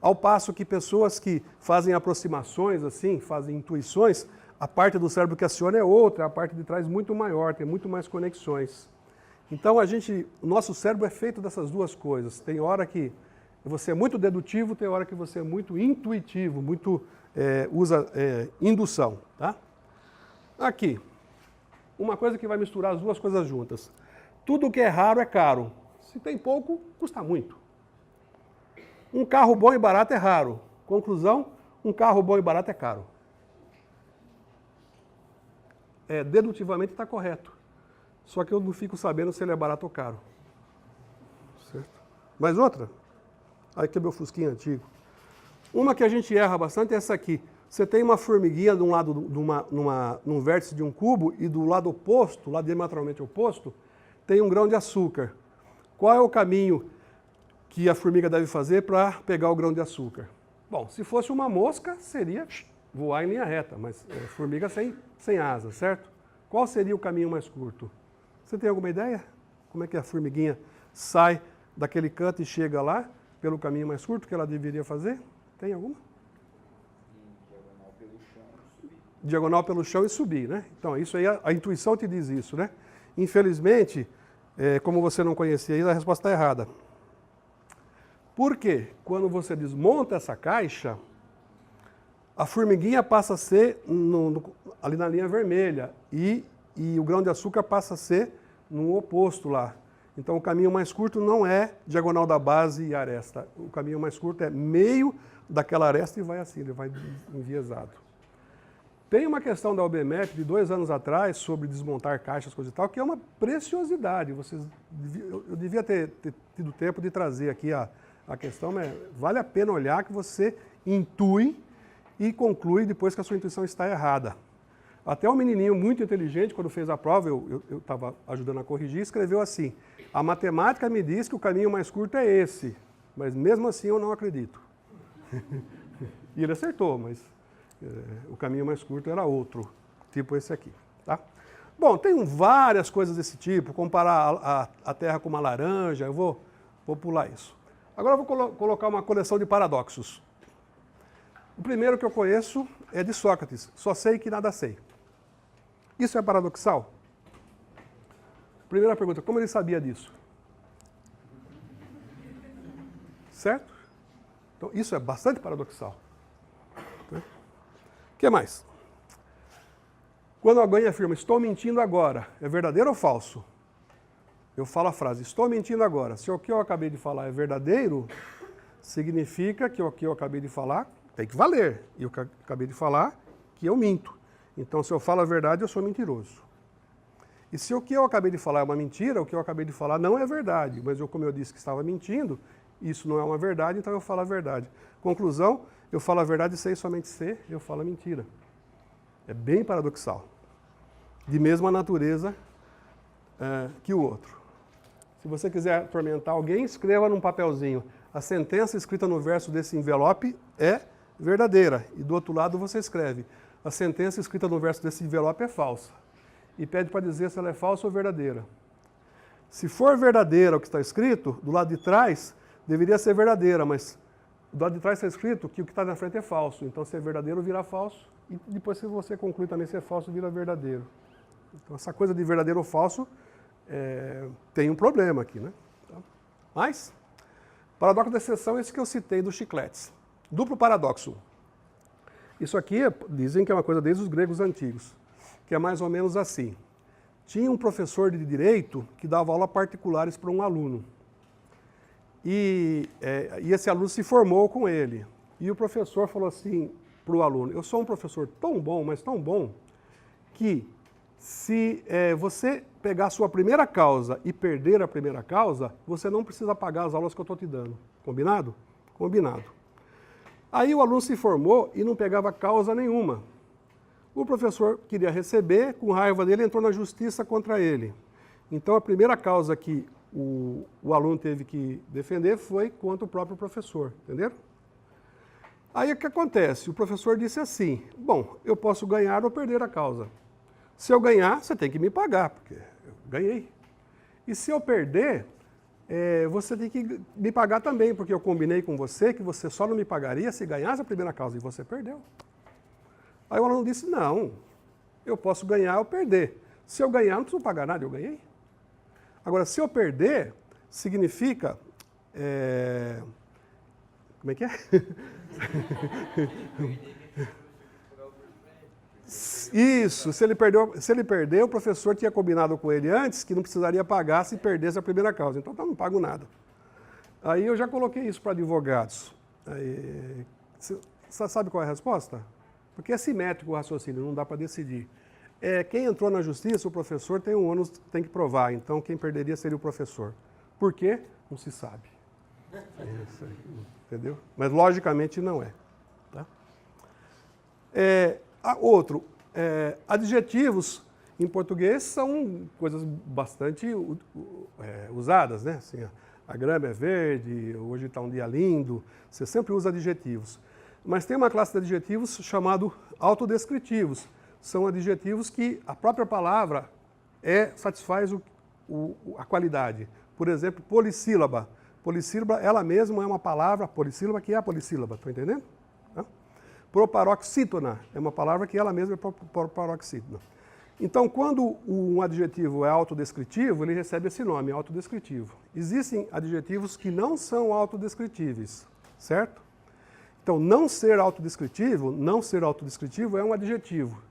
Ao passo que pessoas que fazem aproximações, assim, fazem intuições, a parte do cérebro que aciona é outra, a parte de trás muito maior, tem muito mais conexões. Então o nosso cérebro é feito dessas duas coisas. Tem hora que você é muito dedutivo, tem hora que você é muito intuitivo, usa indução. Tá? Aqui, uma coisa que vai misturar as duas coisas juntas. Tudo que é raro é caro. Se tem pouco, custa muito. Um carro bom e barato é raro. Conclusão, um carro bom e barato é caro. Dedutivamente está correto. Só que eu não fico sabendo se ele é barato ou caro. Certo? Mais outra? Aí que é meu fusquinha antigo. Uma que a gente erra bastante é essa aqui. Você tem uma formiguinha de um lado, num vértice de um cubo, e do lado oposto, lado diametralmente oposto, tem um grão de açúcar. Qual é o caminho que a formiga deve fazer para pegar o grão de açúcar? Bom, se fosse uma mosca, seria voar em linha reta, mas formiga sem asa, certo? Qual seria o caminho mais curto? Você tem alguma ideia? Como é que a formiguinha sai daquele canto e chega lá, pelo caminho mais curto que ela deveria fazer? Tem alguma? Diagonal pelo chão e subir. Diagonal pelo chão e subir, né? Então, isso aí, a intuição te diz isso, né? Infelizmente, como você não conhecia isso, a resposta está errada. Por quê? Quando você desmonta essa caixa, a formiguinha passa a ser ali na linha vermelha e o grão de açúcar passa a ser no oposto lá. Então o caminho mais curto não é diagonal da base e aresta. O caminho mais curto é meio daquela aresta e vai assim, ele vai enviesado. Tem uma questão da UBMEP de 2 anos atrás sobre desmontar caixas, coisa e tal, que é uma preciosidade. Eu devia ter tido tempo de trazer aqui a questão, mas vale a pena olhar que você intui e conclui depois que a sua intuição está errada. Até um menininho muito inteligente, quando fez a prova, eu estava ajudando a corrigir, escreveu assim: a matemática me diz que o caminho mais curto é esse, mas mesmo assim eu não acredito. E ele acertou, mas o caminho mais curto era outro, tipo esse aqui. Tá? Bom, tem várias coisas desse tipo, comparar a Terra com uma laranja, eu vou pular isso. Agora eu vou colocar uma coleção de paradoxos. O primeiro que eu conheço é de Sócrates. Só sei que nada sei. Isso é paradoxal? Primeira pergunta, como ele sabia disso? Certo? Então, isso é bastante paradoxal. O que mais? Quando alguém afirma, estou mentindo agora, é verdadeiro ou falso? Eu falo a frase, estou mentindo agora. Se o que eu acabei de falar é verdadeiro, significa que o que eu acabei de falar tem que valer. E eu acabei de falar que eu minto. Então, se eu falo a verdade, eu sou mentiroso. E se o que eu acabei de falar é uma mentira, o que eu acabei de falar não é verdade. Mas como eu disse que estava mentindo, isso não é uma verdade, então eu falo a verdade. Conclusão, eu falo a verdade sem somente ser, eu falo a mentira. É bem paradoxal. De mesma natureza que o outro. Se você quiser atormentar alguém, escreva num papelzinho. A sentença escrita no verso desse envelope é verdadeira. E do outro lado você escreve, a sentença escrita no verso desse envelope é falsa. E pede para dizer se ela é falsa ou verdadeira. Se for verdadeira o que está escrito, do lado de trás deveria ser verdadeira, mas do lado de trás está escrito que o que está na frente é falso. Então, se é verdadeiro, vira falso. E depois, se você conclui também se é falso, vira verdadeiro. Então, essa coisa de verdadeiro ou falso tem um problema aqui, né? Mas, paradoxo da exceção é esse que eu citei dos chicletes. Duplo paradoxo. Isso aqui, dizem que é uma coisa desde os gregos antigos, que é mais ou menos assim. Tinha um professor de direito que dava aula particulares para um aluno. E esse aluno se formou com ele. E o professor falou assim para o aluno, eu sou um professor tão bom, mas tão bom, que se você pegar a sua primeira causa e perder a primeira causa, você não precisa pagar as aulas que eu estou te dando. Combinado? Combinado. Aí o aluno se formou e não pegava causa nenhuma. O professor queria receber, com raiva dele, entrou na justiça contra ele. Então a primeira causa que o aluno teve que defender foi contra o próprio professor, entenderam? Aí o que acontece? O professor disse assim, bom, eu posso ganhar ou perder a causa. Se eu ganhar, você tem que me pagar, porque eu ganhei. E se eu perder, você tem que me pagar também, porque eu combinei com você que você só não me pagaria se ganhasse a primeira causa, e você perdeu. Aí o aluno disse, não, eu posso ganhar ou perder. Se eu ganhar, não preciso pagar nada, eu ganhei. Agora, se eu perder, significa... Como é que é? Isso, se ele perder, o professor tinha combinado com ele antes que não precisaria pagar se perdesse a primeira causa. Então, eu não pago nada. Aí eu já coloquei isso para advogados. Você sabe qual é a resposta? Porque é simétrico o raciocínio, não dá para decidir. Quem entrou na justiça, o professor tem um ônus, tem que provar. Então, quem perderia seria o professor. Por quê? Não se sabe. Entendeu? Mas, logicamente, não é. Tá? Outro, adjetivos em português são coisas bastante usadas, né? Assim, a grama é verde, hoje está um dia lindo, você sempre usa adjetivos. Mas tem uma classe de adjetivos chamado autodescritivos. São adjetivos que a própria palavra satisfaz a qualidade. Por exemplo, polissílaba. Polissílaba, ela mesma é uma palavra, polissílaba, que é a polissílaba, estão entendendo? Tá? Proparoxítona é uma palavra que ela mesma é proparoxítona. Então, quando um adjetivo é autodescritivo, ele recebe esse nome, autodescritivo. Existem adjetivos que não são autodescritíveis, certo? Então, não ser autodescritivo é um adjetivo.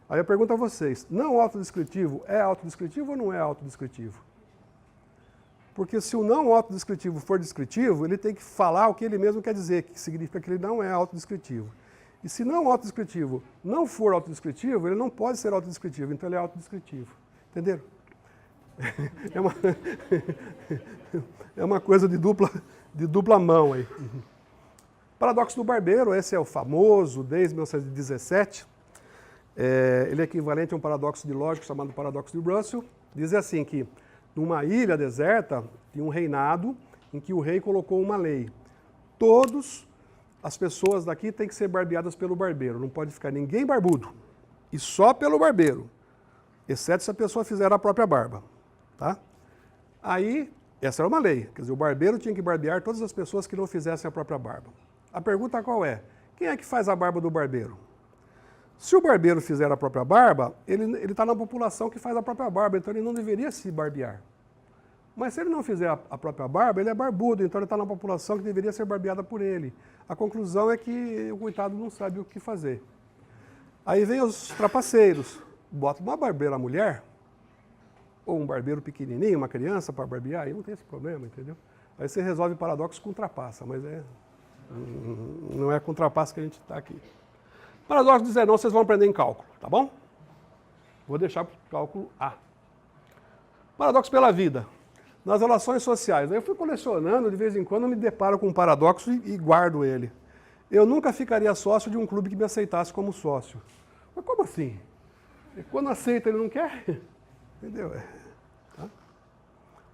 Aí eu pergunto a vocês, não autodescritivo é autodescritivo ou não é autodescritivo? Porque se o não autodescritivo for descritivo, ele tem que falar o que ele mesmo quer dizer, que significa que ele não é autodescritivo. E se não autodescritivo não for autodescritivo, ele não pode ser autodescritivo, então ele é autodescritivo. Entenderam? É uma coisa de dupla mão aí. Paradoxo do barbeiro, esse é o famoso, desde 1917. Ele é equivalente a um paradoxo de lógica chamado paradoxo de Russell. Diz assim que numa ilha deserta tinha um reinado em que o rei colocou uma lei. Todas as pessoas daqui têm que ser barbeadas pelo barbeiro, não pode ficar ninguém barbudo. E só pelo barbeiro, exceto se a pessoa fizer a própria barba. Tá? Aí, essa era uma lei, quer dizer, o barbeiro tinha que barbear todas as pessoas que não fizessem a própria barba. A pergunta qual é? Quem é que faz a barba do barbeiro? Se o barbeiro fizer a própria barba, ele está na população que faz a própria barba, então ele não deveria se barbear. Mas se ele não fizer a própria barba, ele é barbudo, então ele está na população que deveria ser barbeada por ele. A conclusão é que o coitado não sabe o que fazer. Aí vem os trapaceiros, bota uma barbeira mulher, ou um barbeiro pequenininho, uma criança para barbear, aí não tem esse problema, entendeu? Aí você resolve o paradoxo com trapaça, mas não é com trapaça que a gente está aqui. Paradoxo 19, vocês vão aprender em cálculo, tá bom? Vou deixar para o cálculo A. Paradoxo pela vida. Nas relações sociais, eu fui colecionando, de vez em quando eu me deparo com um paradoxo e guardo ele. Eu nunca ficaria sócio de um clube que me aceitasse como sócio. Mas como assim? E quando aceita, ele não quer? Entendeu? Tá?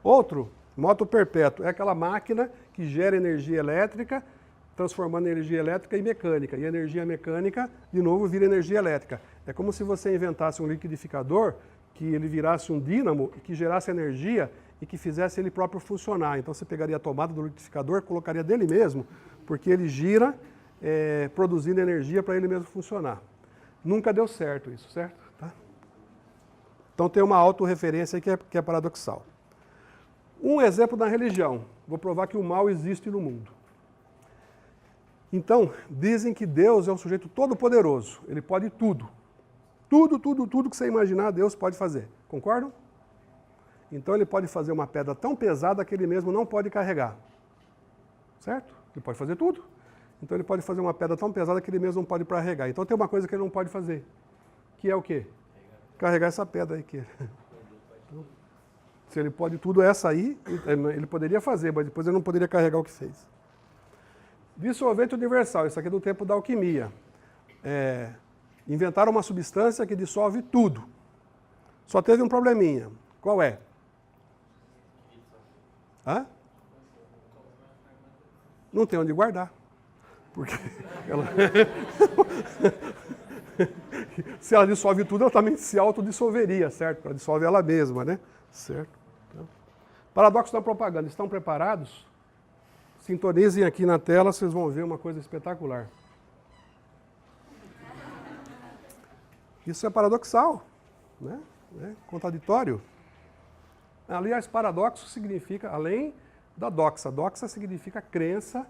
Outro, moto perpétuo, é aquela máquina que gera energia elétrica, transformando energia elétrica em mecânica. E energia mecânica, de novo, vira energia elétrica. É como se você inventasse um liquidificador, que ele virasse um dínamo e que gerasse energia e que fizesse ele próprio funcionar. Então você pegaria a tomada do liquidificador, colocaria dele mesmo, porque ele gira produzindo energia para ele mesmo funcionar. Nunca deu certo isso, certo? Tá? Então tem uma autorreferência aí que é paradoxal. Um exemplo da religião. Vou provar que o mal existe no mundo. Então, dizem que Deus é um sujeito todo-poderoso. Ele pode tudo. Tudo que você imaginar, Deus pode fazer. Concordam? Então ele pode fazer uma pedra tão pesada que ele mesmo não pode carregar. Certo? Ele pode fazer tudo. Então ele pode fazer uma pedra tão pesada que ele mesmo não pode carregar. Então tem uma coisa que ele não pode fazer. Que é o quê? Carregar essa pedra aí. Então, se ele pode tudo essa aí, ele poderia fazer, mas depois ele não poderia carregar o que fez. Dissolvente universal, isso aqui é do tempo da alquimia. Inventaram uma substância que dissolve tudo. Só teve um probleminha. Qual é? Hã? Não tem onde guardar. Porque Se ela dissolve tudo, ela também se autodissolveria, certo? Ela dissolve ela mesma, né? Certo? Então, paradoxo da propaganda. Estão preparados? Sintonizem aqui na tela, vocês vão ver uma coisa espetacular. Isso é paradoxal, né? Contraditório. Aliás, paradoxo significa, além da doxa. Doxa significa crença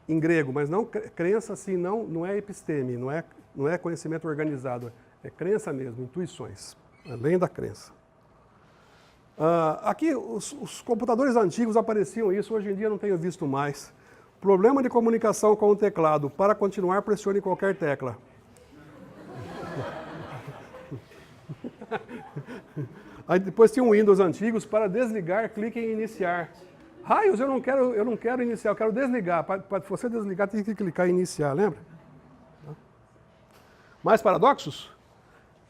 em grego, mas não crença assim, não é episteme, não é conhecimento organizado, é crença mesmo, intuições, além da crença. Aqui, os computadores antigos apareciam isso, hoje em dia não tenho visto mais. Problema de comunicação com o teclado. Para continuar, pressione qualquer tecla. Aí depois tinha um Windows antigos, para desligar, clique em iniciar. Raios, eu não quero iniciar, eu quero desligar. Para você desligar, tem que clicar em iniciar, lembra? Mais paradoxos?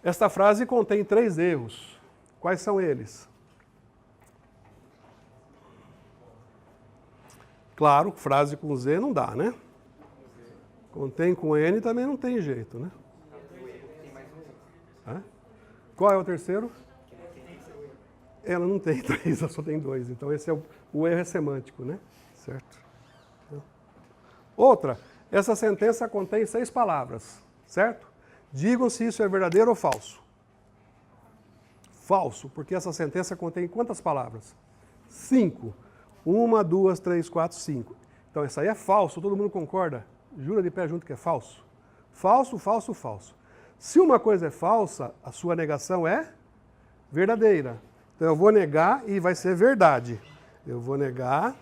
Esta frase contém 3 erros. Quais são eles? Claro, frase com Z não dá, né? Contém com N também não tem jeito, né? Qual é o terceiro? Ela não tem 3, ela só tem 2. Então esse é o erro é semântico, né? Certo? Outra, essa sentença contém 6 palavras, certo? Digam se isso é verdadeiro ou falso. Falso, porque essa sentença contém quantas palavras? 5. 1, 2, 3, 4, 5. Então essa aí é falso, todo mundo concorda? Jura de pé junto que é falso? Falso, falso, falso. Se uma coisa é falsa, a sua negação é verdadeira. Então eu vou negar e vai ser verdade. Eu vou negar,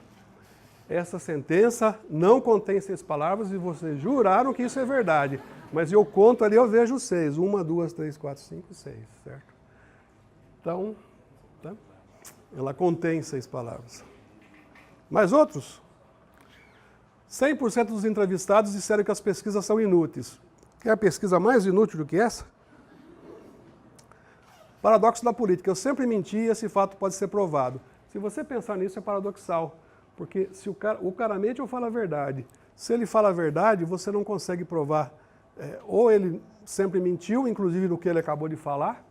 essa sentença não contém 6 palavras e vocês juraram que isso é verdade. Mas eu conto ali, eu vejo 6. 1, 2, 3, 4, 5, 6, certo? Então, tá? Ela contém 6 palavras. Mais outros? 100% dos entrevistados disseram que as pesquisas são inúteis. Quer pesquisa mais inútil do que essa? Paradoxo da política. Eu sempre menti e esse fato pode ser provado. Se você pensar nisso, é paradoxal. Porque se o cara mente ou fala a verdade. Se ele fala a verdade, você não consegue provar. Ou ele sempre mentiu, inclusive no que ele acabou de falar,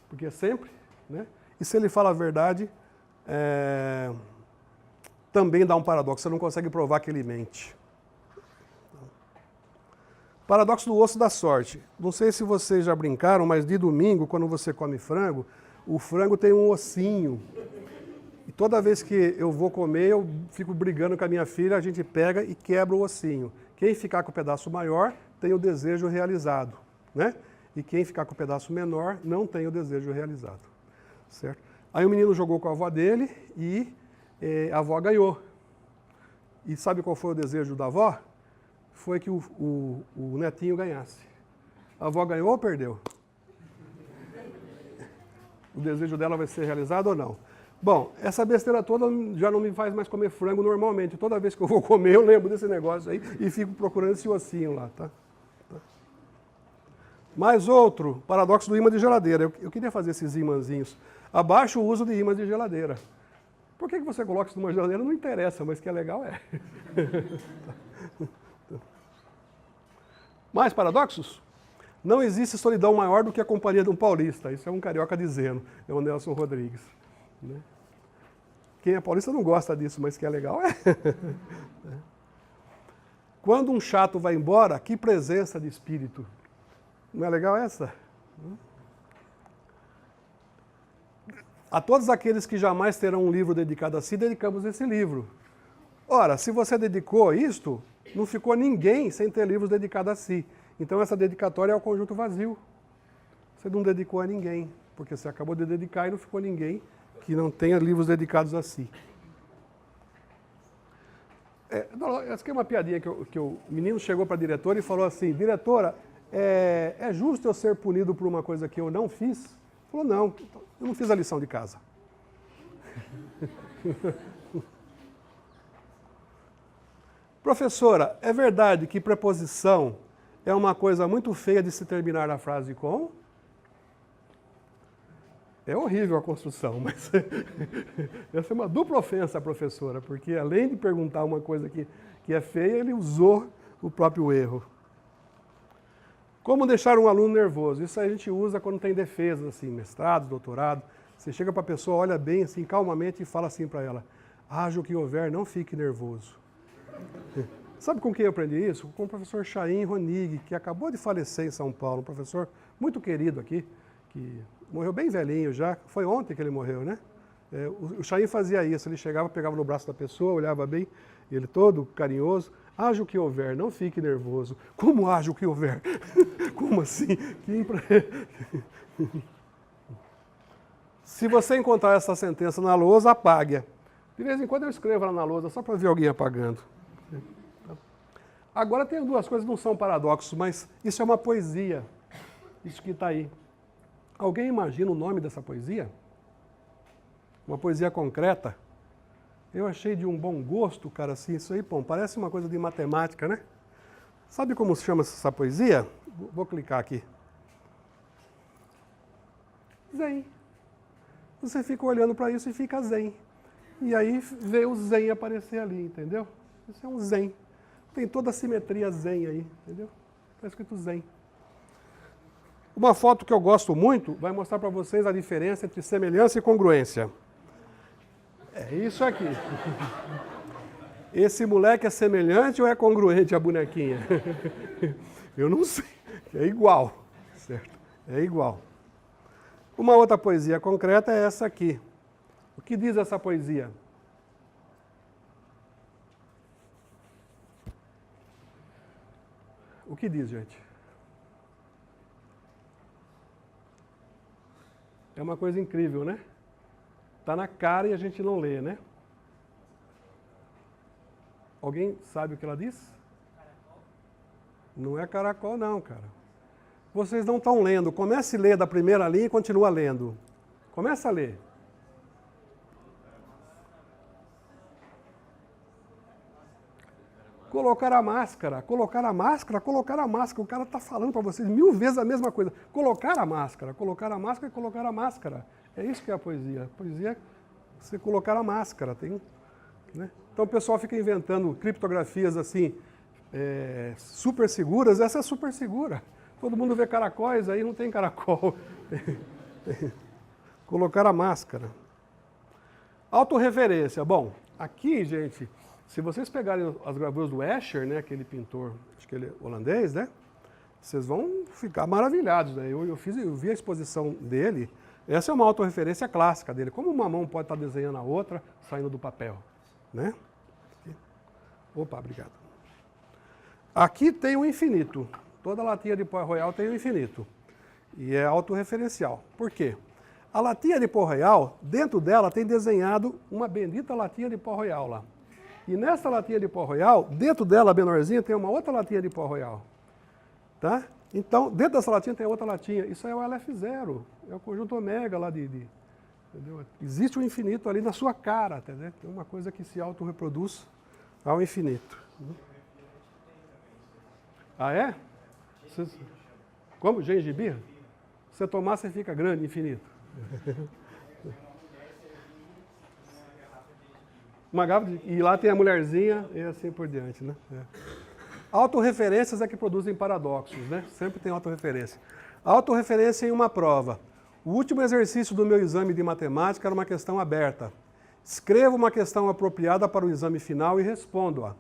porque é sempre, né? E se ele fala a verdade, também dá um paradoxo. Você não consegue provar que ele mente. Paradoxo do osso da sorte. Não sei se vocês já brincaram, mas de domingo, quando você come frango, o frango tem um ossinho. E toda vez que eu vou comer, eu fico brigando com a minha filha, a gente pega e quebra o ossinho. Quem ficar com o pedaço maior tem o desejo realizado, né? E quem ficar com o pedaço menor não tem o desejo realizado, certo? Aí o menino jogou com a avó dele e a avó ganhou. E sabe qual foi o desejo da avó? Foi que o netinho ganhasse. A avó ganhou ou perdeu? O desejo dela vai ser realizado ou não? Bom, essa besteira toda já não me faz mais comer frango normalmente. Toda vez que eu vou comer, eu lembro desse negócio aí e fico procurando esse ossinho lá, tá? Mais outro, paradoxo do ímã de geladeira. Eu queria fazer esses imãzinhos. Abaixo o uso de ímãs de geladeira. Por que você coloca isso numa geladeira? Não interessa, mas que é legal é. Mais paradoxos? Não existe solidão maior do que a companhia de um paulista. Isso é um carioca dizendo. É o Nelson Rodrigues. Né? Quem é paulista não gosta disso, mas que é legal é. Quando um chato vai embora, que presença de espírito. Não é legal essa? A todos aqueles que jamais terão um livro dedicado a si, dedicamos esse livro. Ora, se você dedicou isto, não ficou ninguém sem ter livros dedicados a si. Então essa dedicatória é o conjunto vazio. Você não dedicou a ninguém, porque você acabou de dedicar e não ficou ninguém que não tenha livros dedicados a si. Essa aqui é uma piadinha que o menino chegou para a diretora e falou assim: diretora, é justo eu ser punido por uma coisa que eu não fiz? Falou, não, eu não fiz a lição de casa. Professora, é verdade que preposição é uma coisa muito feia de se terminar a frase com? É horrível a construção, mas essa é uma dupla ofensa à professora, porque além de perguntar uma coisa que é feia, ele usou o próprio erro. Como deixar um aluno nervoso? Isso a gente usa quando tem defesas, assim, mestrado, doutorado. Você chega para a pessoa, olha bem, assim, calmamente e fala assim para ela, haja o que houver, não fique nervoso. Sabe com quem eu aprendi isso? Com o professor Chaim Ronig, que acabou de falecer em São Paulo, um professor muito querido aqui, que morreu bem velhinho já, foi ontem que ele morreu, né? O Chaim fazia isso, ele chegava, pegava no braço da pessoa, olhava bem, ele todo carinhoso, haja o que houver, não fique nervoso. Como haja o que houver? Como assim? Se você encontrar essa sentença na lousa, apague-a. De vez em quando eu escrevo ela na lousa, só para ver alguém apagando. Agora tem duas coisas que não são paradoxos, mas isso é uma poesia. Isso que está aí. Alguém imagina o nome dessa poesia? Uma poesia concreta? Eu achei de um bom gosto, cara, assim, isso aí, bom, parece uma coisa de matemática, né? Sabe como se chama essa poesia? Vou clicar aqui. Zen. Você fica olhando para isso e fica zen. E aí vê o zen aparecer ali, entendeu? Isso é um zen. Tem toda a simetria zen aí, entendeu? Está escrito zen. Uma foto que eu gosto muito vai mostrar para vocês a diferença entre semelhança e congruência. É isso aqui. Esse moleque é semelhante ou é congruente a bonequinha? Eu não sei. É igual, certo? É igual. Uma outra poesia concreta é essa aqui. O que diz essa poesia? O que diz, gente? É uma coisa incrível, né? Está na cara e a gente não lê, né? Alguém sabe o que ela diz? Caracol? Não é caracol, não, cara. Vocês não estão lendo. Comece a ler da primeira linha e continua lendo. Começa a ler. Colocar a máscara, colocar a máscara, colocar a máscara. O cara está falando para vocês 1000 vezes a mesma coisa. Colocar a máscara e colocar a máscara. É isso que é a poesia. A poesia é você colocar a máscara. Tem, né? Então o pessoal fica inventando criptografias assim, super seguras. Essa é super segura. Todo mundo vê caracóis, aí não tem caracol. Colocar a máscara. Autorreferência. Bom, aqui, gente, se vocês pegarem as gravuras do Escher, né, aquele pintor, acho que ele é holandês, né? Vocês vão ficar maravilhados, né? Eu vi a exposição dele. Essa é uma autorreferência clássica dele. Como uma mão pode estar desenhando a outra, saindo do papel, né? Opa, obrigado. Aqui tem o infinito. Toda latinha de pó royal tem o infinito. E é autorreferencial. Por quê? A latinha de pó royal, dentro dela tem desenhado uma bendita latinha de pó royal lá. E nessa latinha de pó royal, dentro dela, menorzinha, tem uma outra latinha de pó royal. Tá? Então, dentro dessa latinha tem outra latinha. Isso é o LF0. É o conjunto ômega lá entendeu? Existe um infinito ali na sua cara, entendeu? Tem uma coisa que se autorreproduz ao infinito. Ah, é? Como? Gengibre? Se você tomar, você fica grande, infinito. Uma garrafa e lá tem a mulherzinha e assim por diante, né? Autorreferências é que produzem paradoxos, né? Sempre tem autorreferência. Autorreferência em uma prova. O último exercício do meu exame de matemática era uma questão aberta. Escrevo uma questão apropriada para o exame final e respondo-a.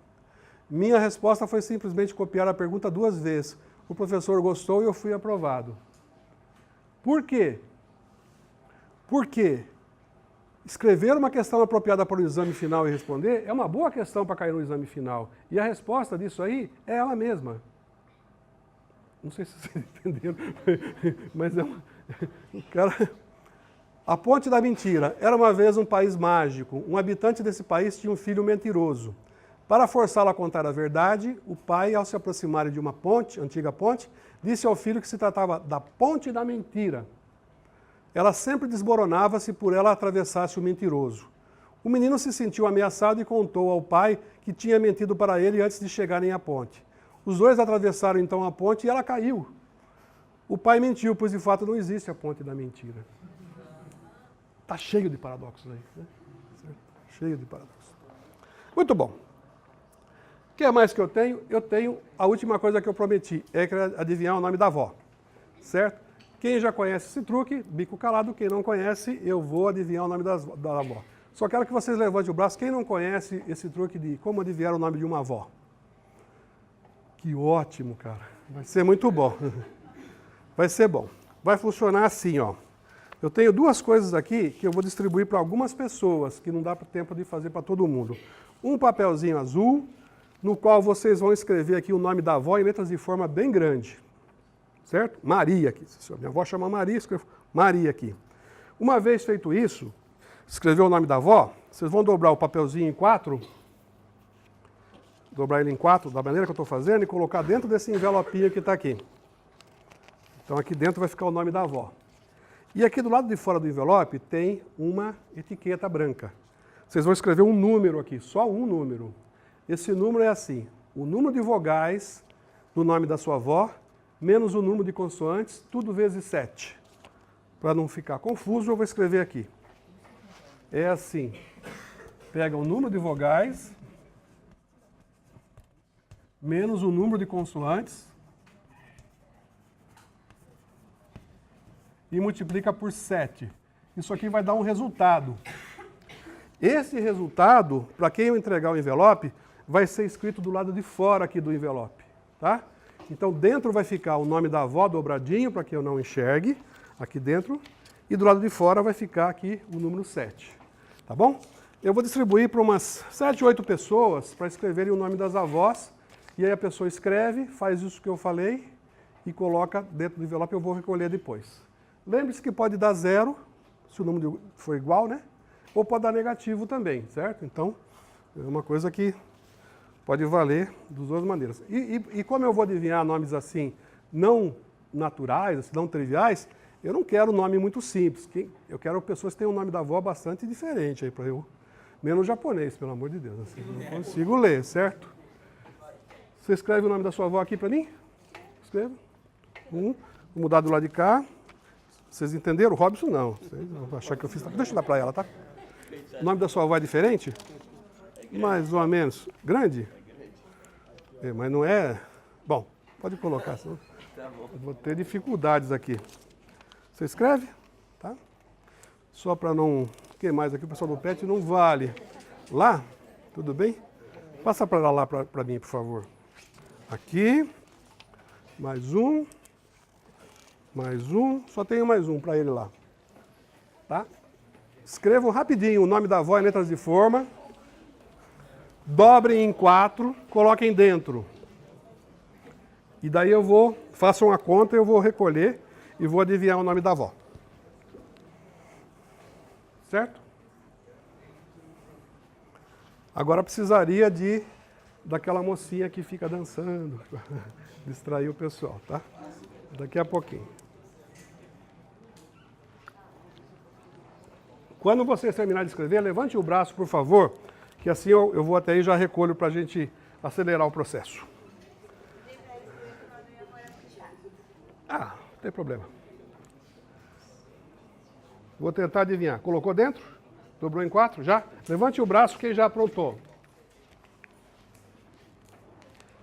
Minha resposta foi simplesmente copiar a pergunta 2 vezes. O professor gostou e eu fui aprovado. Por quê? Porque escrever uma questão apropriada para o exame final e responder é uma boa questão para cair no exame final. E a resposta disso aí é ela mesma. Não sei se vocês entenderam, mas é uma... Cara... A Ponte da Mentira. Era uma vez um país mágico. Um habitante desse país tinha um filho mentiroso. Para forçá-lo a contar a verdade, o pai, ao se aproximar de uma ponte, antiga ponte, disse ao filho que se tratava da Ponte da Mentira. Ela sempre desmoronava se por ela atravessasse o mentiroso. O menino se sentiu ameaçado e contou ao pai que tinha mentido para ele antes de chegarem à ponte. Os dois atravessaram então a ponte e ela caiu. O pai mentiu, pois de fato não existe a Ponte da Mentira. Está cheio de paradoxos aí, né? Cheio de paradoxos. Muito bom. O que mais que eu tenho? Eu tenho a última coisa que eu prometi, é adivinhar o nome da avó, certo? Quem já conhece esse truque, bico calado. Quem não conhece, eu vou adivinhar o nome da avó. Só quero que vocês levantem o braço. Quem não conhece esse truque de como adivinhar o nome de uma avó? Que ótimo, cara. Vai ser muito bom. Vai ser bom. Vai funcionar assim, ó. Eu tenho duas coisas aqui que eu vou distribuir para algumas pessoas, que não dá tempo de fazer para todo mundo. Um papelzinho azul, no qual vocês vão escrever aqui o nome da avó em letras de forma bem grande. Certo? Maria aqui. Minha avó chama Maria, escrevo Maria aqui. Uma vez feito isso, escrever o nome da avó, vocês vão dobrar o papelzinho em 4, dobrar ele em 4, da maneira que eu estou fazendo, e colocar dentro desse envelopinho que está aqui. Então aqui dentro vai ficar o nome da avó. E aqui do lado de fora do envelope tem uma etiqueta branca. Vocês vão escrever um número aqui, só um número. Esse número é assim, o número de vogais do nome da sua avó, menos o número de consoantes, tudo vezes 7. Para não ficar confuso, eu vou escrever aqui. É assim, pega o número de vogais, menos o número de consoantes, e multiplica por 7. Isso aqui vai dar um resultado. Esse resultado, para quem eu entregar o envelope, vai ser escrito do lado de fora aqui do envelope, tá? Então dentro vai ficar o nome da avó dobradinho, para que eu não enxergue, aqui dentro, e do lado de fora vai ficar aqui o número 7, tá bom? Eu vou distribuir para umas 7, 8 pessoas para escreverem o nome das avós, e aí a pessoa escreve, faz isso que eu falei, e coloca dentro do envelope, eu vou recolher depois. Lembre-se que pode dar 0, se o número for igual, né? Ou pode dar negativo também, certo? Então, é uma coisa que pode valer das duas maneiras. E como eu vou adivinhar nomes assim, não naturais, assim, não triviais, eu não quero nome muito simples. Eu quero pessoas que tenham um nome da avó bastante diferente aí para eu. Menos japonês, pelo amor de Deus. Assim, não consigo ler, certo? Você escreve o nome da sua avó aqui para mim? Escreva. Vou mudar do lado de cá. Vocês entenderam? O Robson não. Vocês vão achar que eu fiz. Deixa eu dar para ela, tá? O nome da sua avó é diferente? Mais ou menos. Grande? É, mas não é... Bom, pode colocar, senão eu vou ter dificuldades aqui. Você escreve? Tá? Só para não... O que mais aqui? O pessoal do PET não vale. Lá? Tudo bem? Passa para lá para mim, por favor. Aqui. Mais um. Mais um. Só tenho mais um para ele lá. Tá? Escrevam rapidinho o nome da avó em letras de forma. Dobrem em 4, coloquem dentro. E daí eu vou, façam a conta, eu vou recolher e vou adivinhar o nome da avó. Certo? Agora precisaria daquela mocinha que fica dançando, distrair o pessoal, tá? Daqui a pouquinho. Quando vocês terminarem de escrever, levante o braço, por favor, que assim eu vou até aí e já recolho para a gente acelerar o processo. Ah, não tem problema. Vou tentar adivinhar. Colocou dentro? Dobrou em 4? Já? Levante o braço quem já aprontou.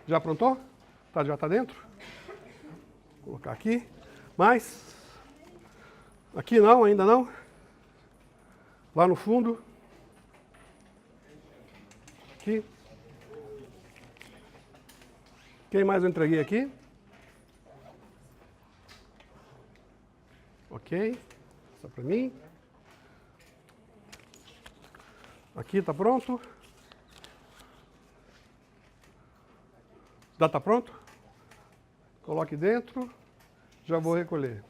Já aprontou? Tá, já está dentro? Vou colocar aqui. Mais? Aqui não, ainda não? Lá no fundo? Aqui. Quem mais eu entreguei aqui? Ok. Só para mim. Aqui está pronto. Já está pronto? Coloque dentro. Já vou recolher.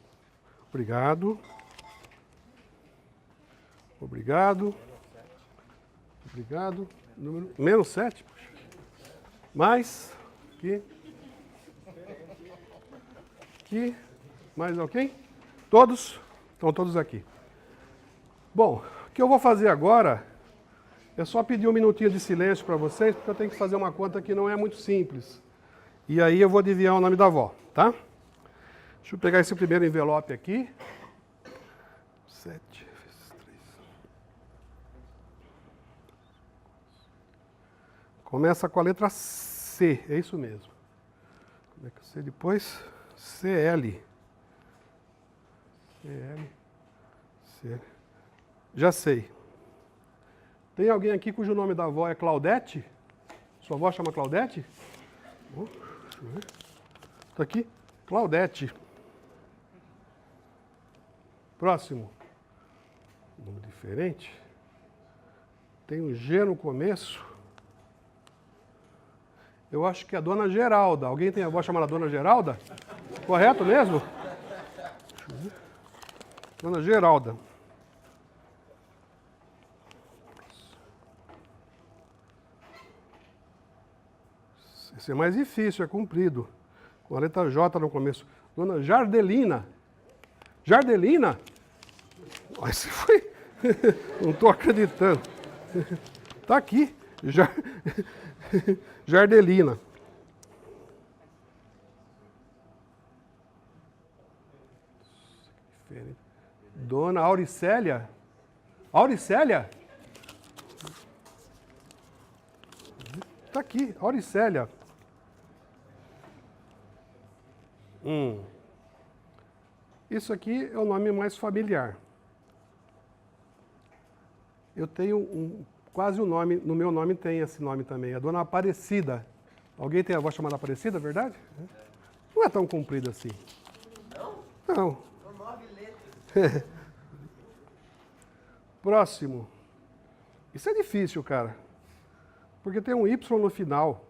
Obrigado. Obrigado. Obrigado. Número menos 7. Puxa. Mais. Aqui. Aqui. Mais alguém? Todos? Estão todos aqui. Bom, o que eu vou fazer agora é só pedir um minutinho de silêncio para vocês, porque eu tenho que fazer uma conta que não é muito simples. E aí eu vou adivinhar o nome da avó, tá? Deixa eu pegar esse primeiro envelope aqui. 7 vezes 3. Começa com a letra C. C, é isso mesmo. Como é que é o C depois? CL. CL. CL. Já sei. Tem alguém aqui cujo nome da avó é Claudete? Sua avó chama Claudete? Deixa eu ver. Está aqui. Claudete. Próximo. Nome diferente. Tem um G no começo. Eu acho que é a Dona Geralda. Alguém tem a avó chamada Dona Geralda? Correto mesmo? Deixa eu ver. Dona Geralda. Esse é mais difícil, é comprido. Com a letra J no começo. Dona Jardelina. Jardelina? Esse foi. Não estou acreditando. Está aqui. Jardelina. Dona Auricélia. Auricélia? Está aqui, Auricélia. Isso aqui é o nome mais familiar. Eu tenho quase um nome, no meu nome tem esse nome também, a Dona Aparecida. Alguém tem a avó chamada Aparecida, verdade? Não é tão comprido assim. Não? Não. São 9 letras. Próximo. Isso é difícil, cara. Porque tem um Y no final.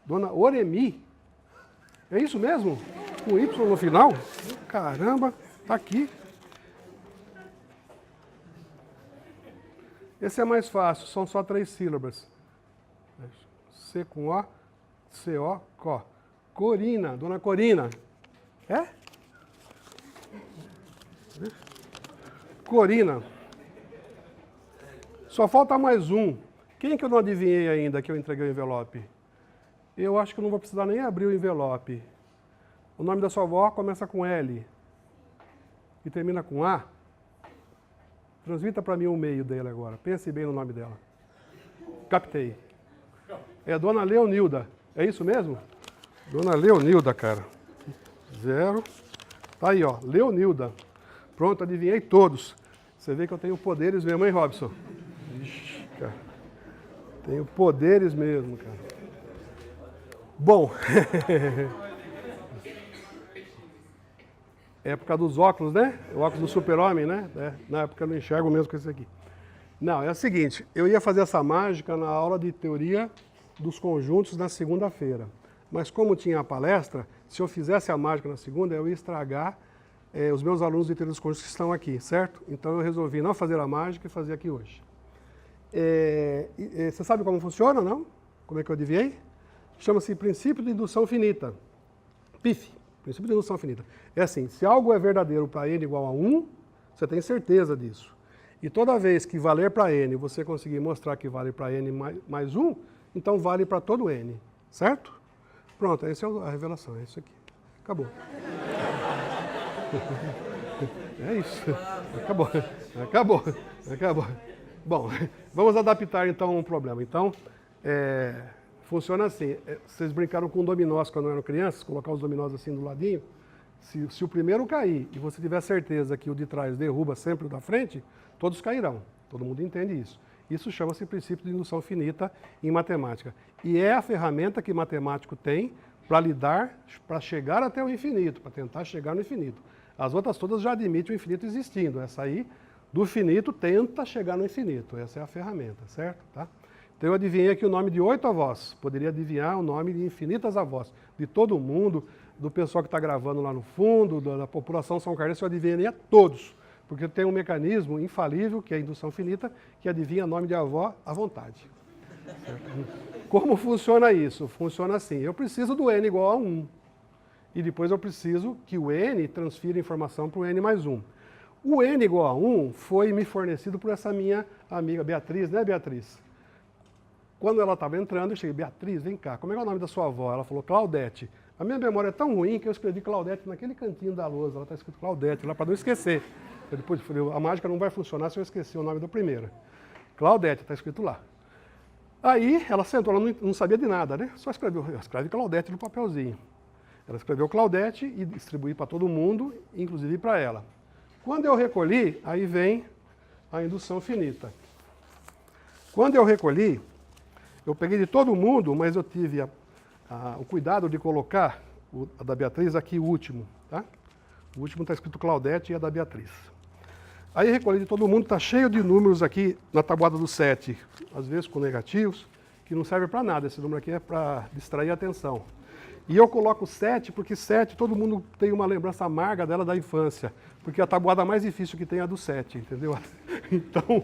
Dona Oremi. É isso mesmo? Um Y no final? Caramba, tá aqui. Esse é mais fácil, são só 3 sílabas. C com O, C-O, CO. Corina, Dona Corina. É? Corina. Só falta mais um. Quem que eu não adivinhei ainda que eu entreguei o envelope? Eu acho que eu não vou precisar nem abrir o envelope. O nome da sua avó começa com L e termina com A. Transmita para mim o meio dele agora. Pense bem no nome dela. Captei. É Dona Leonilda. É isso mesmo? Dona Leonilda, cara. 0. Tá aí, ó. Leonilda. Pronto, adivinhei todos. Você vê que eu tenho poderes mesmo, hein, Robson? Ixi, cara. Tenho poderes mesmo, cara. Bom. Época dos óculos, né? O óculos do super-homem, né? Na época eu não enxergo mesmo com esse aqui. Não, é o seguinte, eu ia fazer essa mágica na aula de teoria dos conjuntos na segunda-feira. Mas como tinha a palestra, se eu fizesse a mágica na segunda, eu ia estragar os meus alunos de teoria dos conjuntos que estão aqui, certo? Então eu resolvi não fazer a mágica e fazer aqui hoje. Você sabe como funciona, não? Como é que eu adivinhei? Chama-se princípio de indução finita. PIF. Princípio de indução finita. É assim, se algo é verdadeiro para n igual a 1, você tem certeza disso. E toda vez que valer para n, você conseguir mostrar que vale para n mais 1, então vale para todo n, certo? Pronto, essa é a revelação, é isso aqui. Acabou. É isso. Acabou. Bom, vamos adaptar então um problema. Então, funciona assim, vocês brincaram com dominós quando eram crianças, colocar os dominós assim do ladinho, se o primeiro cair e você tiver certeza que o de trás derruba sempre o da frente, todos cairão, todo mundo entende isso. Isso chama-se princípio de indução finita em matemática. E é a ferramenta que matemático tem para chegar até o infinito, para tentar chegar no infinito. As outras todas já admitem o infinito existindo, essa aí do finito tenta chegar no infinito, essa é a ferramenta, certo? Tá? Então eu adivinhei aqui o nome de 8 avós, poderia adivinhar o nome de infinitas avós, de todo mundo, do pessoal que está gravando lá no fundo, da população São Carlos, eu adivinharia todos, porque tem um mecanismo infalível, que é a indução finita, que adivinha nome de avó à vontade. Certo? Como funciona isso? Funciona assim, eu preciso do n igual a 1, e depois eu preciso que o n transfira informação para o n mais 1. O n igual a 1 foi me fornecido por essa minha amiga Beatriz, né, Beatriz? Quando ela estava entrando, eu cheguei, Beatriz, vem cá, como é que é o nome da sua avó? Ela falou, Claudete. A minha memória é tão ruim que eu escrevi Claudete naquele cantinho da lousa, ela está escrito Claudete lá para não esquecer. Eu depois falei, a mágica não vai funcionar se eu esquecer o nome da primeira. Claudete, está escrito lá. Aí ela sentou, ela não sabia de nada, né? Só escreve Claudete no papelzinho. Ela escreveu Claudete e distribuí para todo mundo, inclusive para ela. Quando eu recolhi, aí vem a indução finita. Quando eu recolhi, eu peguei de todo mundo, mas eu tive o cuidado de colocar a da Beatriz aqui, o último. Tá? O último está escrito Claudete e a da Beatriz. Aí recolhi de todo mundo, está cheio de números aqui na tabuada do 7, às vezes com negativos, que não serve para nada. Esse número aqui é para distrair a atenção. E eu coloco 7, porque 7, todo mundo tem uma lembrança amarga dela da infância. Porque a tabuada mais difícil que tem é a do 7, entendeu? Então,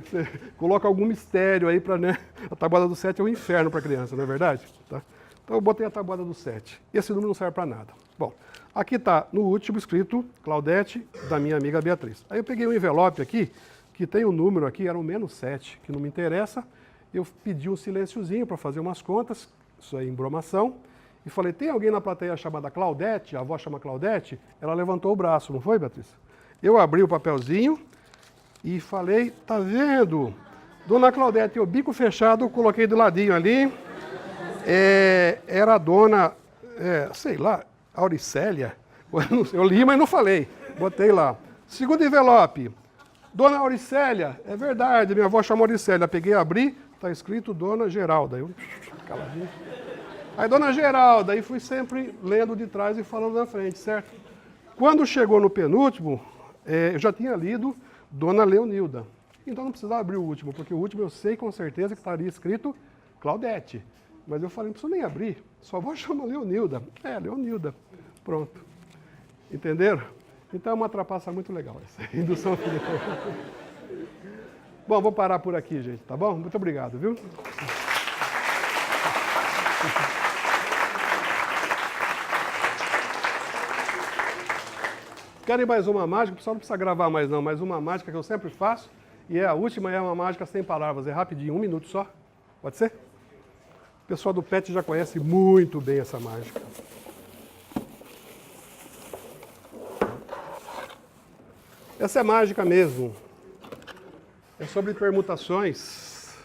você coloca algum mistério aí para, né? A tabuada do 7 é um inferno para a criança, não é verdade? Tá? Então eu botei a tabuada do 7. Esse número não serve para nada. Bom, aqui está no último escrito Claudete, da minha amiga Beatriz. Aí eu peguei um envelope aqui, que tem um número aqui, era um -7, que não me interessa. Eu pedi um silenciozinho para fazer umas contas, isso aí, embromação. E falei, tem alguém na plateia chamada Claudete? A avó chama Claudete? Ela levantou o braço, não foi, Beatriz? Eu abri o papelzinho e falei, tá vendo? Dona Claudete, o bico fechado, eu coloquei do ladinho ali. Era a dona, sei lá, Auricélia. Eu li, mas não falei. Botei lá. Segundo envelope, Dona Auricélia, é verdade, minha avó chamou Auricélia. Peguei, abri, tá escrito Dona Geralda. Eu, caladinho. Aí, Dona Geralda, aí fui sempre lendo de trás e falando na frente, certo? Quando chegou no penúltimo, eu já tinha lido Dona Leonilda. Então não precisava abrir o último, porque o último eu sei com certeza que estaria escrito Claudete. Mas eu falei, não preciso nem abrir, sua avó chama Leonilda. Leonilda. Pronto. Entenderam? Então é uma trapaça muito legal essa indução finita. Bom, vou parar por aqui, gente, tá bom? Muito obrigado, viu? Querem mais uma mágica? O pessoal não precisa gravar mais não, mas uma mágica que eu sempre faço, e a última é uma mágica sem palavras, é rapidinho, 1 minuto só. Pode ser? O pessoal do PET já conhece muito bem essa mágica. Essa é mágica mesmo. É sobre permutações.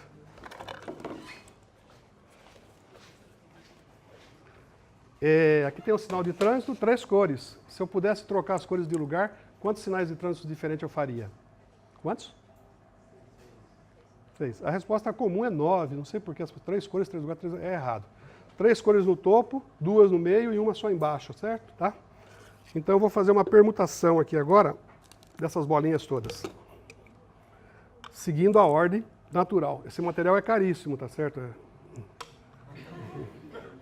Aqui tem o sinal de trânsito, 3 cores. Se eu pudesse trocar as cores de lugar, quantos sinais de trânsito diferentes eu faria? Quantos? 6. A resposta comum é 9. Não sei por que as 3 cores, 3 lugares, 3... é errado. 3 cores no topo, 2 no meio e 1 só embaixo, certo? Tá? Então eu vou fazer uma permutação aqui agora dessas bolinhas todas. Seguindo a ordem natural. Esse material é caríssimo, tá certo?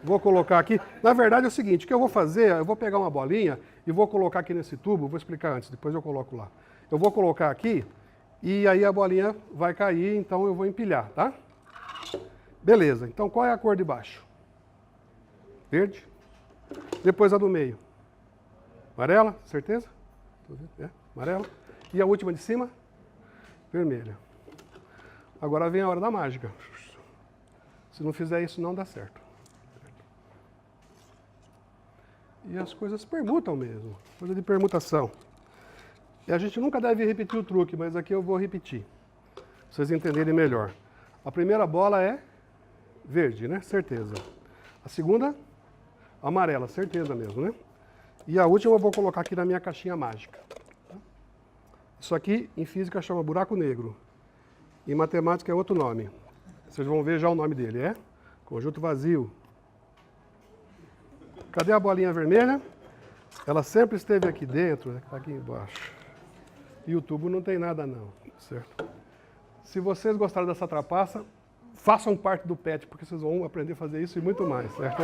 Vou colocar aqui. Na verdade é o seguinte, o que eu vou fazer, eu vou pegar uma bolinha e vou colocar aqui nesse tubo, vou explicar antes, depois eu coloco lá. Eu vou colocar aqui e aí a bolinha vai cair, então eu vou empilhar, tá? Beleza, então qual é a cor de baixo? Verde. Depois a do meio. Amarela, certeza? Amarela. E a última de cima? Vermelha. Agora vem a hora da mágica. Se não fizer isso, não dá certo. E as coisas permutam mesmo. Coisa de permutação. E a gente nunca deve repetir o truque, mas aqui eu vou repetir. Pra vocês entenderem melhor. A primeira bola é verde, né? Certeza. A segunda, amarela. Certeza mesmo, né? E a última eu vou colocar aqui na minha caixinha mágica. Isso aqui, em física, chama buraco negro. Em matemática é outro nome. Vocês vão ver já o nome dele, é? Conjunto vazio. Cadê a bolinha vermelha? Ela sempre esteve aqui dentro, está aqui embaixo. E o tubo não tem nada não, certo? Se vocês gostaram dessa trapaça, façam parte do PET, porque vocês vão aprender a fazer isso e muito mais, certo?